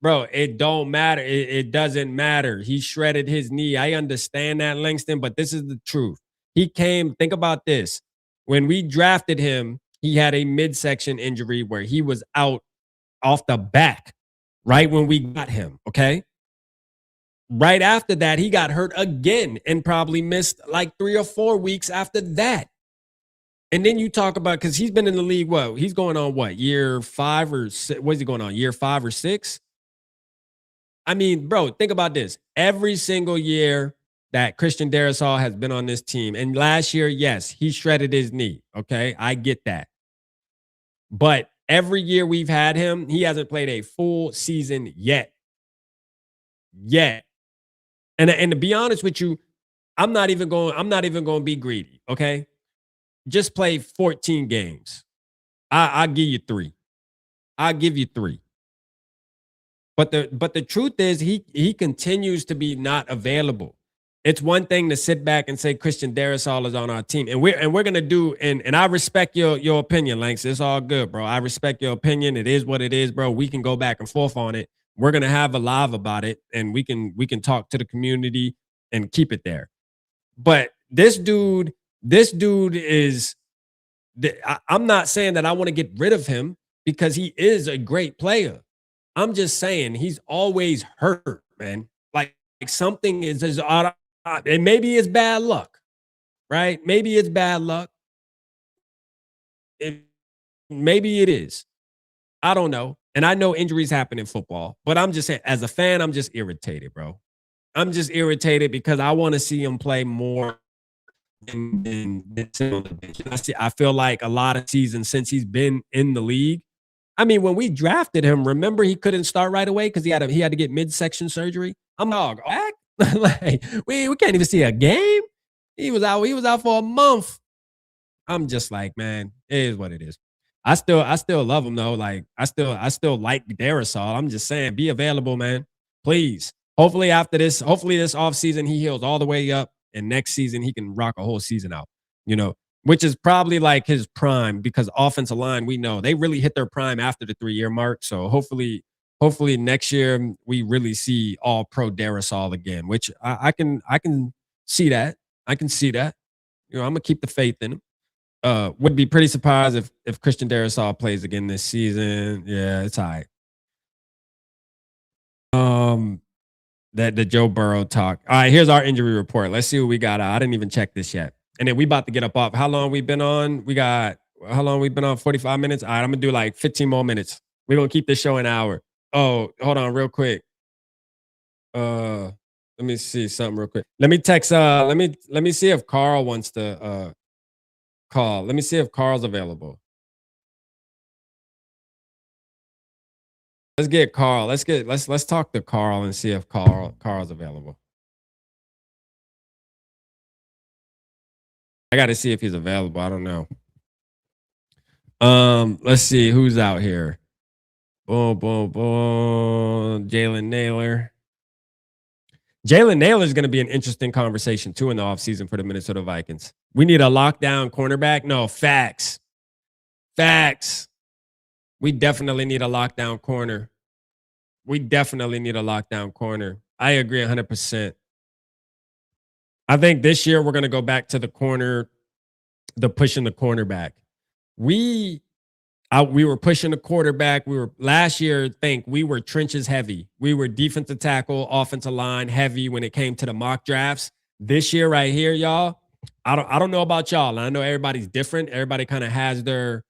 Bro, it don't matter. It doesn't matter. He shredded his knee. I understand that, Langston, but this is the truth. He came, think about this. When we drafted him, he had a midsection injury where he was out off the back right when we got him, okay? Right after that, he got hurt again and probably missed like 3 or 4 weeks after that. And then you talk about, because he's been in the league, what? He's going on what? Year 5 or 6? What is he going on? Year 5 or 6? I mean, bro, think about this. Every single year that Christian Darrisaw has been on this team, and last year, yes, he shredded his knee. Okay, I get that. But every year we've had him, he hasn't played a full season yet. And to be honest with you, I'm not even going to be greedy, okay? Just play 14 games. I'll give you 3. I'll give you 3. But the truth is he continues to be not available. It's one thing to sit back and say Christian Darrisaw is on our team. And we're gonna do, and I respect your opinion, Lanks. It's all good, bro. I respect your opinion. It is what it is, bro. We can go back and forth on it. We're gonna have a live about it, and we can talk to the community and keep it there. But this dude is. I'm not saying that I want to get rid of him because he is a great player. I'm just saying he's always hurt, man. Like something is and maybe it's bad luck, right? Maybe it's bad luck. Maybe it is. I don't know. And I know injuries happen in football, but I'm just saying, as a fan, I'm just irritated, bro. I'm just irritated because I want to see him play more than sit on the bench. I feel like a lot of seasons since he's been in the league. I mean, when we drafted him, remember he couldn't start right away because he had to get midsection surgery. I'm like, we can't even see a game. He was out for a month. I'm just like, man, it is what it is. I still love him though. Like I still like Darrisaw. I'm just saying, be available, man. Please. Hopefully this offseason he heals all the way up, and next season he can rock a whole season out. You know, which is probably like his prime, because offensive line, we know they really hit their prime after the 3-year mark. So hopefully next year we really see all pro Darrisaw again, which I can see that. I can see that. You know, I'm gonna keep the faith in him. Would be pretty surprised if Christian Darrisaw plays again this season. Yeah, it's all right. That the Joe Burrow talk. All right, here's our injury report. Let's see what we got. I didn't even check this yet. And then we about to get up off. How long we been on? How long we been on? 45 minutes. All right, I'm gonna do like 15 more minutes. We're gonna keep this show an hour. Oh, hold on, real quick. Let me see something real quick. Let me text. Let me see if Carl wants to call. Let me see if Carl's available. Let's get Carl. Let's talk to Carl and see if Carl's available. I got to see if he's available. I don't know. Let's see who's out here. Boom, boom, boom. Jalen Naylor. Jalen Nailor is going to be an interesting conversation too in the offseason for the Minnesota Vikings. We need a lockdown cornerback. No, facts. Facts. We definitely need a lockdown corner. We definitely need a lockdown corner. I agree 100%. I think this year we're going to go back to the pushing the cornerback. We were pushing the quarterback. Last year, we were trenches heavy. We were defensive tackle, offensive line heavy when it came to the mock drafts. This year right here, y'all, I don't know about y'all. I know everybody's different. Everybody kind of has their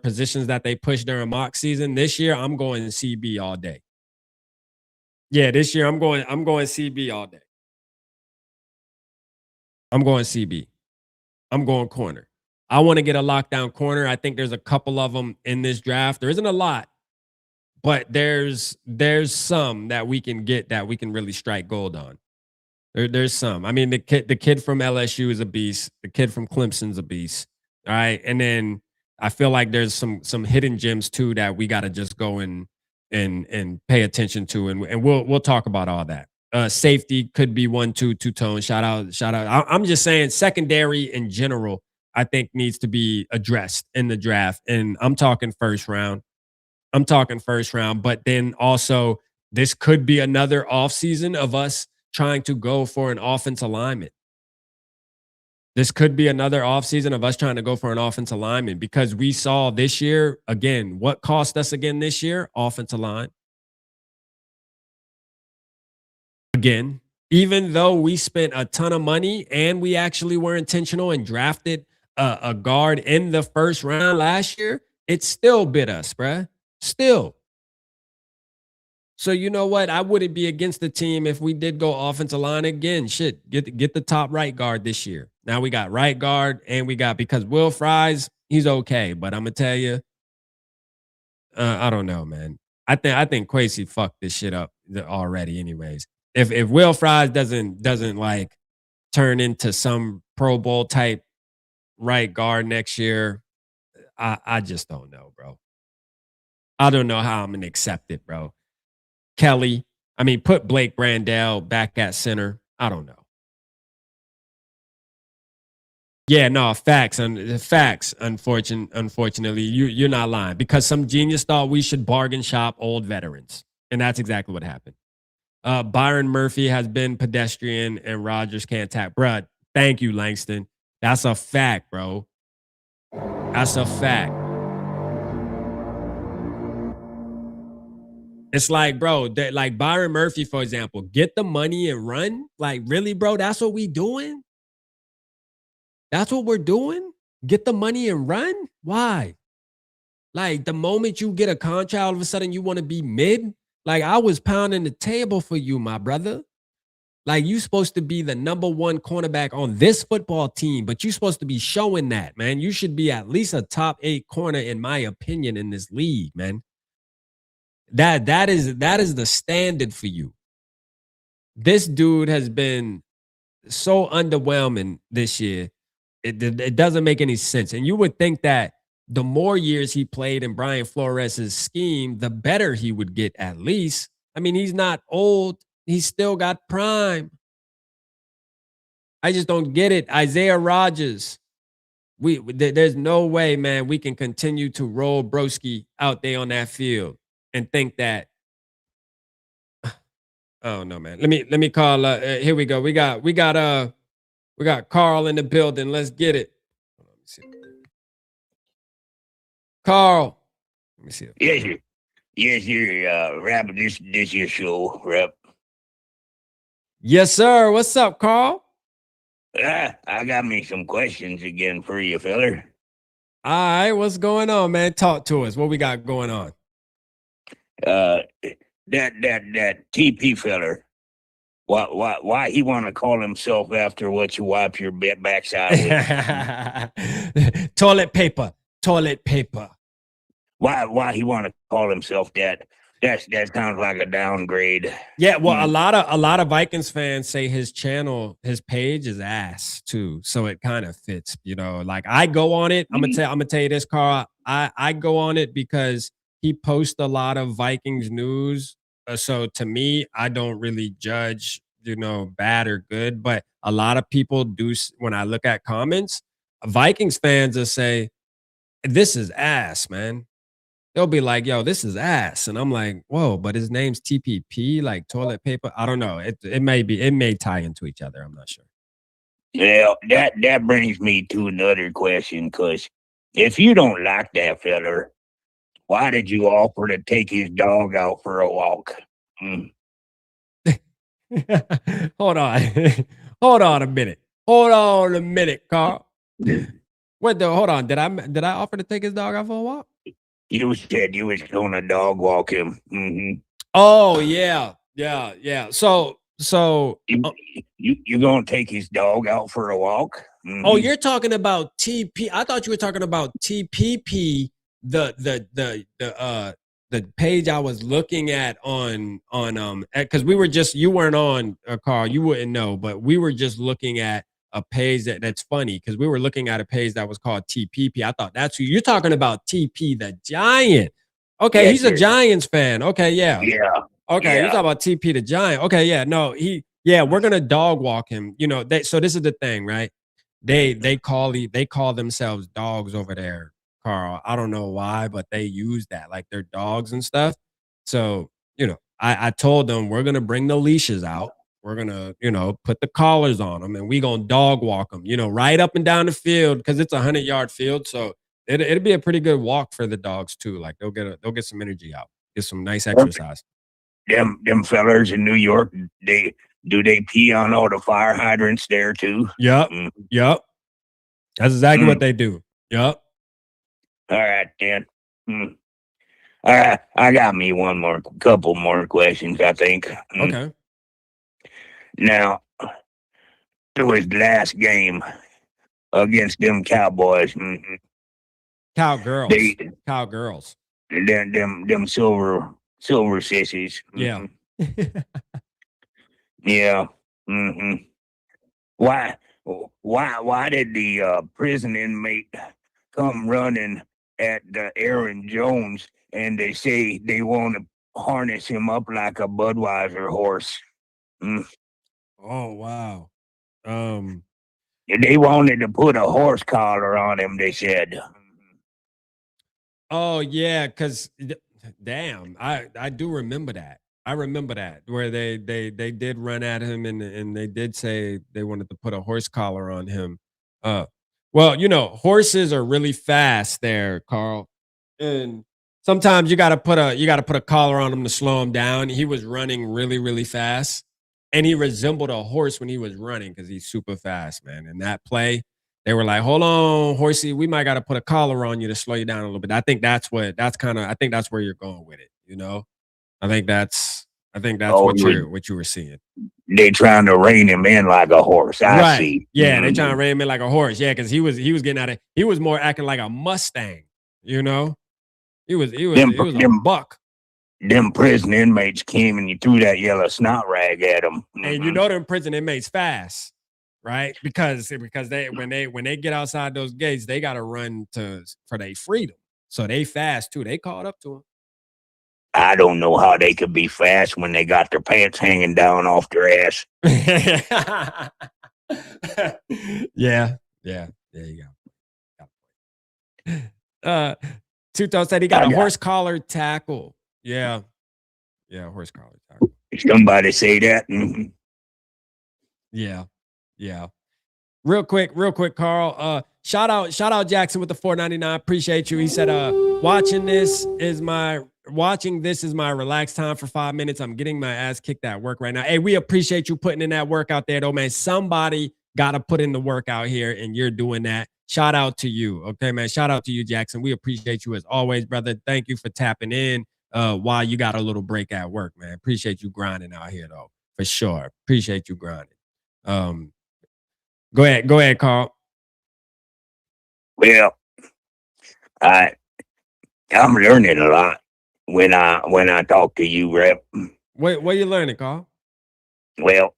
positions that they push during mock season. This year, I'm going CB all day. Yeah, this year I'm going CB all day. I'm going CB. I'm going corner. I want to get a lockdown corner. I think there's a couple of them in this draft. There isn't a lot, but there's some that we can get that we can really strike gold on. There's some. I mean, the kid from LSU is a beast. The kid from Clemson's a beast. All right, and then I feel like there's some hidden gems too that we got to just go and pay attention to, and we'll talk about all that. Safety could be 1-2 two-tone. Shout out. I'm just saying secondary in general, I think needs to be addressed in the draft. And I'm talking first round. But then also this could be another offseason of us trying to go for an offensive lineman. This could be another offseason of us trying to go for an offensive lineman because we saw this year, again, what cost us again this year? Offensive line. Again, even though we spent a ton of money and we actually were intentional and drafted a guard in the first round last year, it still bit us, bruh. Still. So you know what? I wouldn't be against the team if we did go offensive line again. Shit, get the top right guard this year. Now we got right guard and we got, because Will Fries, he's okay, but I'm gonna tell you, I don't know, man. I think Kwesi fucked this shit up already, anyways. If Will Fries doesn't like turn into some Pro Bowl type right guard next year, I just don't know, bro. I don't know how I'm gonna accept it, bro. Kelly, I mean, put Blake Brandel back at center. I don't know. Yeah, no, facts. Unfortunately, you're not lying, because some genius thought we should bargain shop old veterans, and that's exactly what happened. Byron Murphy has been pedestrian, and Rodgers can't tap. Bruh, thank you, Langston. That's a fact, bro. That's a fact. It's like, bro, like Byron Murphy, for example, get the money and run. Like, really, bro? That's what we doing? That's what we're doing? Get the money and run? Why? Like, the moment you get a contract, all of a sudden you want to be mid? Like, I was pounding the table for you, my brother. Like, you supposed to be the number one cornerback on this football team, but you're supposed to be showing that, man. You should be at least a top 8 corner, in my opinion, in this league, man. That is the standard for you. This dude has been so underwhelming this year. It doesn't make any sense. And you would think that the more years he played in Brian Flores' scheme, the better he would get, at least. I mean, he's not old. He's still got prime. I just don't get it. Isaiah Rodgers. There's no way, man, we can continue to roll Broski out there on that field and think that. Oh no, man. Let me call. Here we go. We got Carl in the building. Let's get it. Let me see. Carl. Let me see. Yes, sir. Yes, sir. Rap this your show, rap. Yes, sir. What's up, Carl? I got me some questions again for you, feller. All right, what's going on, man? Talk to us. What we got going on? That TP feller. Why he want to call himself after what you wipe your backside with? Toilet paper. Why he want to call himself that? That sounds like a downgrade. Yeah, well, a lot of Vikings fans say his page is ass too. So it kind of fits, you know. Like, I go on it. I'm gonna tell you this, Carl. I go on it because he posts a lot of Vikings news. So to me, I don't really judge bad or good, but a lot of people do. When I look at comments, Vikings fans will say, "This is ass, man." They'll be like, "Yo, this is ass," and I'm like, "Whoa!" But his name's TPP, like toilet paper. I don't know. It may tie into each other. I'm not sure. Yeah, that brings me to another question. Because if you don't like that feller, why did you offer to take his dog out for a walk? Mm. Hold on, hold on a minute. Hold on a minute, Carl. What the? Hold on. Did I offer to take his dog out for a walk? You said you was gonna dog walk him. Hmm. Oh yeah, yeah. So You, you gonna take his dog out for a walk? oh, Mhm. you're talking about TP. I thought you were talking about TPP, the page I was looking at on because you weren't on, Carl, you wouldn't know, but we were just looking at a page that's funny because we were looking at a page that was called TPP. I thought that's who you're talking about, TP the Giant. Okay, Yes, he's a sir. Giants fan. Okay, yeah. Yeah, Okay, you're yeah. talking about TP the Giant. Okay, yeah, no, we're gonna dog walk him. So this is the thing, right? They call themselves dogs over there, Carl. I don't know why, but they use that like they're dogs and stuff. So I told them we're gonna bring the leashes out. We're gonna put the collars on them, and we gonna dog walk them. Right up and down the field because it's a 100-yard field. So it'll be a pretty good walk for the dogs too. Like they'll get some energy out, get some nice exercise. Them fellers in New York, they pee on all the fire hydrants there too? Yep. Mm. Yep. That's exactly what they do. Yep. All right, then. Mm. All right, I got me couple more questions, I think. Mm. Okay. Now, through his last game against them Cowboys, Cowgirls. they Cowgirls. them silver sissies. Yeah. Yeah. Hmm. Why did the prison inmate come running at Aaron Jones and they say they want to harness him up like a Budweiser horse? Mm. Oh wow. Um. They wanted to put a horse collar on him, they said. Oh yeah, because damn, I do remember that. I remember that where they did run at him and they did say they wanted to put a horse collar on him. Well, horses are really fast there, Carl, and sometimes you got to put a collar on him to slow him down. He was running really really fast, and he resembled a horse when he was running because he's super fast, man. And that play, they were like, "Hold on, horsey, we might got to put a collar on you to slow you down a little bit." I think that's where you're going with it. I think that's Oh, what you were seeing. they trying to rein him in like a horse. I Right. see. Yeah, they Mhm. trying to rein him in like a horse. Yeah, because he was getting out of he was more acting like a Mustang, you know? He was Them, a them, buck. them prison inmates came and you threw that yellow snot rag at him. And them prison inmates fast, right? Because when they get outside those gates, they gotta run for their freedom. So they fast too. They caught up to him. I don't know how they could be fast when they got their pants hanging down off their ass. Yeah. There you go. Tuto said he got a horse collar tackle. Yeah, horse collar tackle. Somebody say that. Mhm. Yeah. Real quick, Carl. Shout out Jackson with the $4.99. Appreciate you. He said, watching this is my relaxed time for 5 minutes. I'm getting my ass kicked at work right now. Hey, we appreciate you putting in that work out there, though, man. Somebody got to put in the work out here, and you're doing that. Shout out to you. Okay, man. Shout out to you, Jackson. We appreciate you as always, brother. Thank you for tapping in while you got a little break at work, man. Appreciate you grinding out here, though, for sure. Appreciate you grinding. Go ahead, Carl. Well, I'm learning a lot when I talk to you, Rep. What you learning, Carl? Well,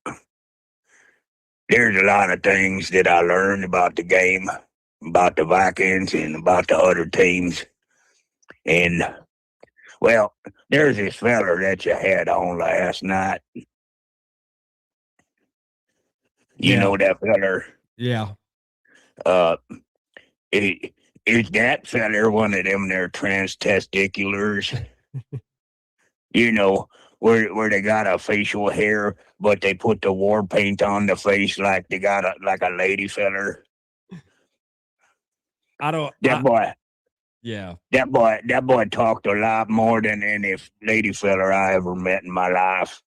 there's a lot of things that I learned about the game, about the Vikings and about the other teams. And well, there's this feller that you had on last night. You Yeah. know that feller? Yeah. Is that feller one of them there trans testiculars? You know, where they got a facial hair, but they put the war paint on the face like they got like a lady feller. Yeah. That boy talked a lot more than any lady feller I ever met in my life.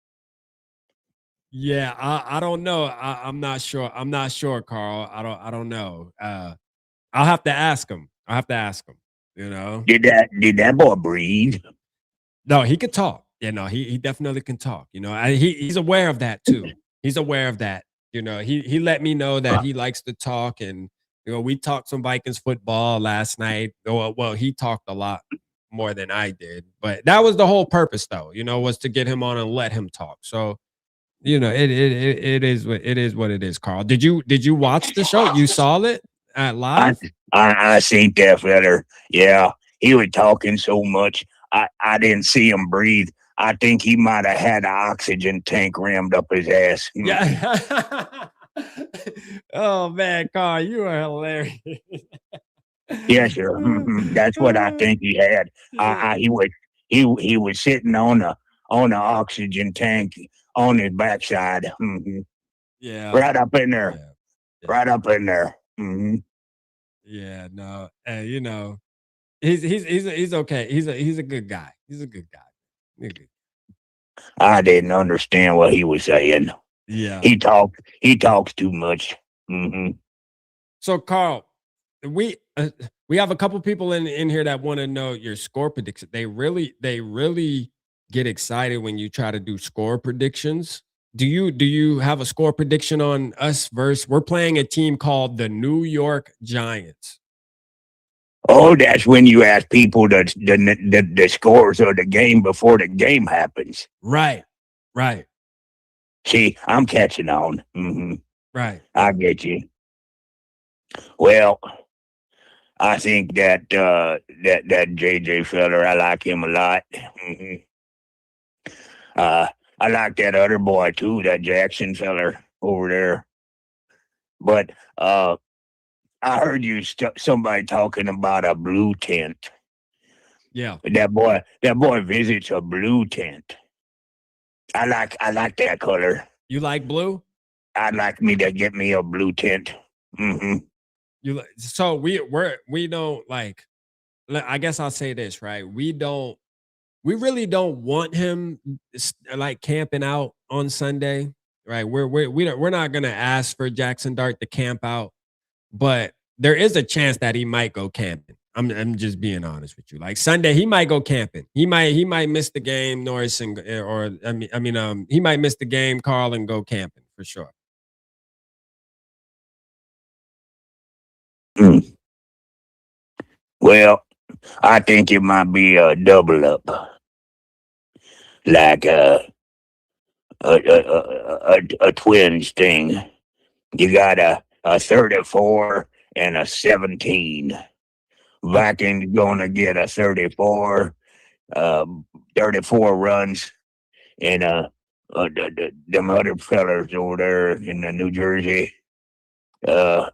Yeah, I don't know. I'm not sure. I'm not sure, Carl. I don't know. I'll have to ask him. I'll have to ask him, you know. Did that boy breathe? No, he could talk. You know, he definitely can talk. You know, he's aware of that too. He's aware of that. You know, he let me know that he likes to talk, and you know, we talked some Vikings football last night. Well, he talked a lot more than I did, but that was the whole purpose, though. You know, was to get him on and let him talk. So, you know, it is what it is. Carl, did you watch the show? You saw it at live? I seen that feller. Yeah, he was talking so much. I didn't see him breathe. I think he might have had an oxygen tank rammed up his ass. Yeah. Oh man, Carl, you are hilarious. Yes, sir. That's what I think he had. He was sitting on a oxygen tank on his backside. Yeah. Right up in there. Yeah. Right up in there. Yeah, no. You know, he's okay. He's a good guy. He's a good guy. I didn't understand what he was saying. Yeah. He talks too much. So Carl, we have a couple people in here that want to know your score prediction. They really get excited when you try to do score predictions. Do you have a score prediction on us versus we're playing a team called the New York Giants? Oh, that's when you ask people the scores of the game before the game happens. Right. See, I'm catching on. Right. I get you. Well, I think that that JJ feller, I like him a lot. I like that other boy too, that Jackson feller over there. But I heard somebody talking about a blue tent. Yeah. That boy visits a blue tent. I like that color. You like blue? I'd like me to get me a blue tent. So we don't like. I guess I'll say this, right? We really don't want him like camping out on Sunday, right? We're not gonna ask for Jackson Dart to camp out, but there is a chance that he might go camping. I'm just being honest with you. Like Sunday, he might go camping. He might miss the game, Norris, he might miss the game, Carl, and go camping for sure. Well, I think it might be a double up, like a twins thing. You got a 34 and a 17. Vikings gonna get a 34, 34 runs, and them other fellas over there in the New Jersey, they're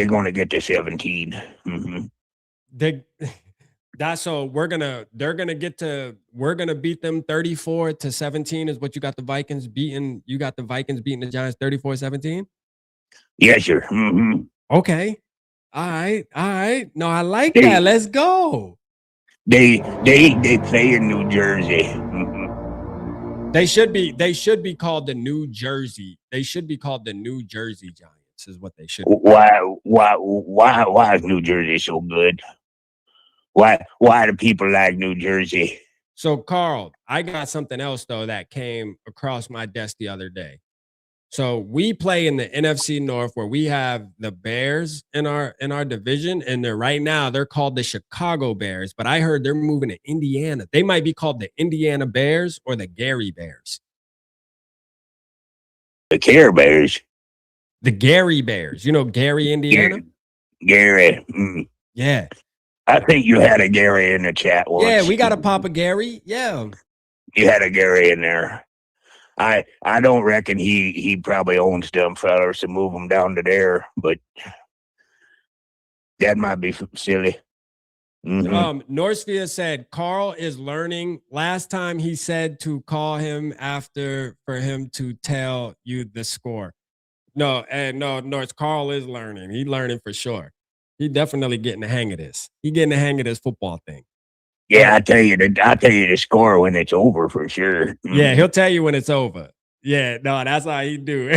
gonna get the 17. We're gonna beat them 34-17 is what you got the Vikings beating. You got the Vikings beating the Giants 34-17? Yes, sir. Okay. All right. No, I like that. Let's go. They play in New Jersey. They should be called the New Jersey. They should be called the New Jersey Giants is what they should be. Why is New Jersey so good? Why do people like New Jersey? So, Carl, I got something else though that came across my desk the other day. So we play in the NFC North where we have the Bears in our division, and they're called the Chicago Bears. But I heard they're moving to Indiana. They might be called the Indiana Bears or the Gary Bears. The Care Bears. The Gary Bears. You know Gary, Indiana? Gary. Yeah. I think you had a Gary in the chat once. Yeah, we got a Papa Gary. Yeah. You had a Gary in there. I don't reckon he probably owns them fellas to move them down to there, but that might be silly. Northfield said Carl is learning. Last time he said to call him after for him to tell you the score. No, North Carl is learning. He's learning for sure. He definitely getting the hang of this. He getting the hang of this football thing. Yeah, I'll tell you the score when it's over for sure. Yeah, he'll tell you when it's over. Yeah, no, that's how he do.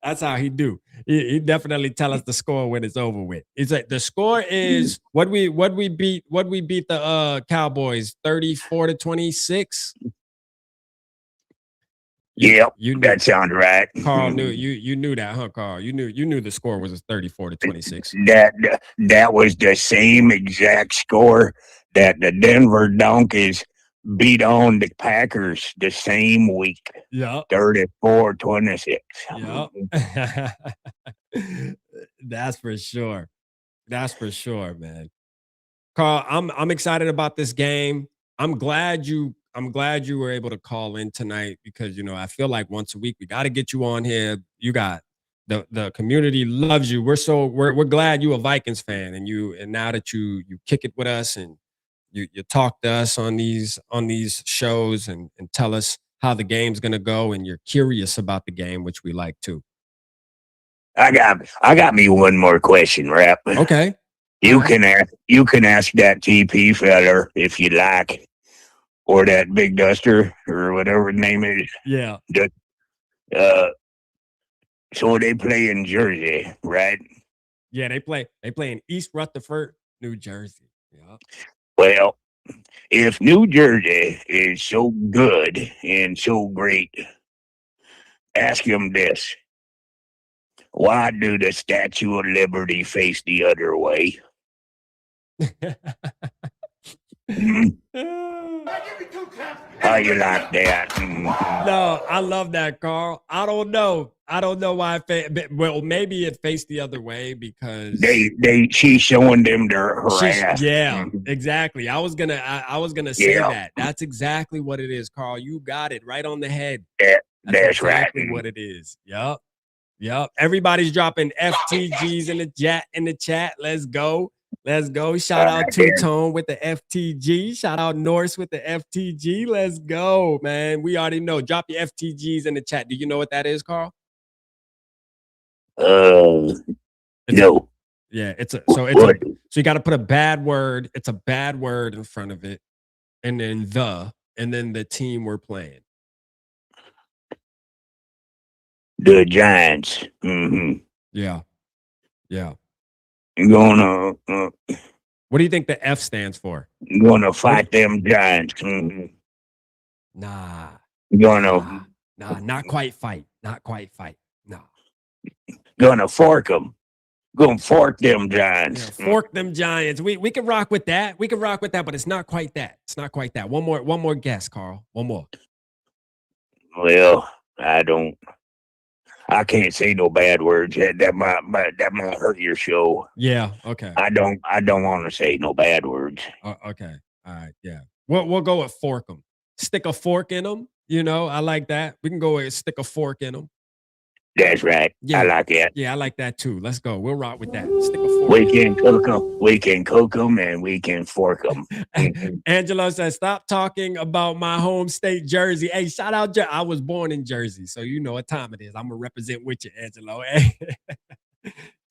That's how he do. He definitely tell us the score when it's over with. It's like the score is what we beat the Cowboys 34-26. Yep, that sounds right. Carl knew you knew that, huh, Carl? You knew the score was 34-26. That was the same exact score that the Denver Donkeys beat on the Packers the same week. Yeah. 34-26. Yeah. That's for sure. That's for sure, man. Carl, I'm excited about this game. I'm glad you were able to call in tonight because I feel like once a week we got to get you on here. You got the community loves you. We're glad you a Vikings fan and now that you kick it with us and you talk to us on these shows and tell us how the game's gonna go and you're curious about the game, which we like too. I got me one more question, Rap. Okay. You can ask that TP fella if you like. Or that Big Duster, or whatever his name is. Yeah. So they play in Jersey, right? Yeah, they play in East Rutherford, New Jersey. Yeah. Well, if New Jersey is so good and so great, ask him this. Why do the Statue of Liberty face the other way? How you like that? No, I love that, Carl. I don't know why. Well, maybe it faced the other way because she's showing them their harass. Yeah, exactly. I was gonna say that. That's exactly what it is, Carl. You got it right on the head. That's exactly right. what it is. Yep. Everybody's dropping FTGs in the chat. Let's go. Shout out Two Tone with the FTG. Shout out Norse with the FTG. Let's go, man. We already know. Drop your FTGs in the chat. Do you know what that is, Carl? No. So you got to put a bad word. It's a bad word in front of it, and then the team we're playing. The Giants. Mm-hmm. Yeah. You're gonna what do you think the F stands for? You're gonna fight them Giants. Mm-hmm. Nah. Not quite fight. No. Gonna fork them. Gonna fork them Giants. Yeah, fork them Giants. We can rock with that. But it's not quite that. One more guess, Carl. One more. Well, I can't say no bad words. That might hurt your show. Yeah. Okay. I don't want to say no bad words. Okay. All right. Yeah. We'll go with fork them. Stick a fork in them. I like that. We can go with stick a fork in them. That's right. Yeah. I like it. Yeah, I like that too. Let's go. We'll rock with that. Stick a fork. We can cook them, and we can fork them. Angelo says, "Stop talking about my home state, Jersey." Hey, shout out! I was born in Jersey, so you know what time it is. I'm gonna represent with you, Angelo.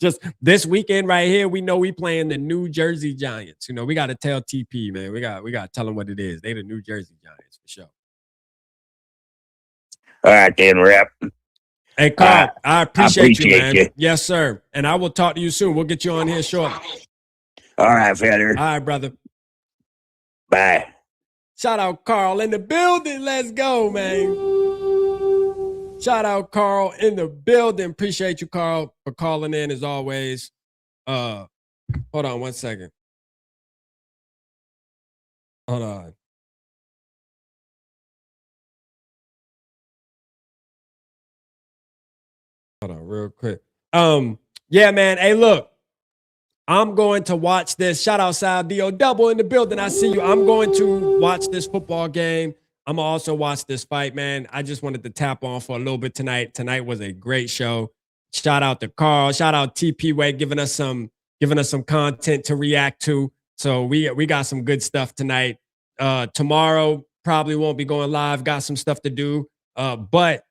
Just this weekend right here, we know we playing the New Jersey Giants. We got to tell TP, man. We got to tell them what it is. They the New Jersey Giants for sure. All right, then, Rep. Hey, Carl, I appreciate you, man. You. Yes, sir. And I will talk to you soon. We'll get you on here shortly. All right, fella. All right, brother. Bye. Shout out Carl in the building. Let's go, man. Shout out Carl in the building. Appreciate you, Carl, for calling in as always. Hold on 1 second. Hold on. Hold on real quick. Yeah, man. Hey, look. I'm going to watch this. Shout out Sal Dio Double in the building. I see you. I'm going to watch this football game. I'm gonna also watch this fight, man. I just wanted to tap on for a little bit tonight. Tonight was a great show. Shout out to Carl. Shout out TP Way giving us some content to react to. So we got some good stuff tonight. Tomorrow probably won't be going live. Got some stuff to do. But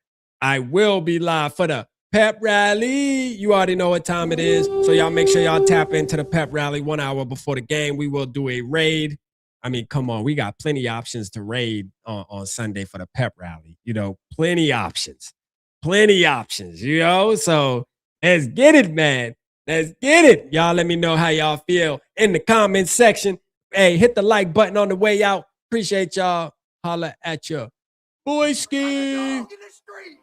I will be live for the pep rally. You already know what time it is. So y'all make sure y'all tap into the pep rally 1 hour before the game. We will do a raid. I mean, come on. We got plenty of options to raid on Sunday for the pep rally. You know, plenty options. Plenty options, you know? So let's get it, man. Let's get it. Y'all let me know how y'all feel in the comment section. Hey, hit the like button on the way out. Appreciate y'all. Holla at ya. Boy ski. Dog in the street.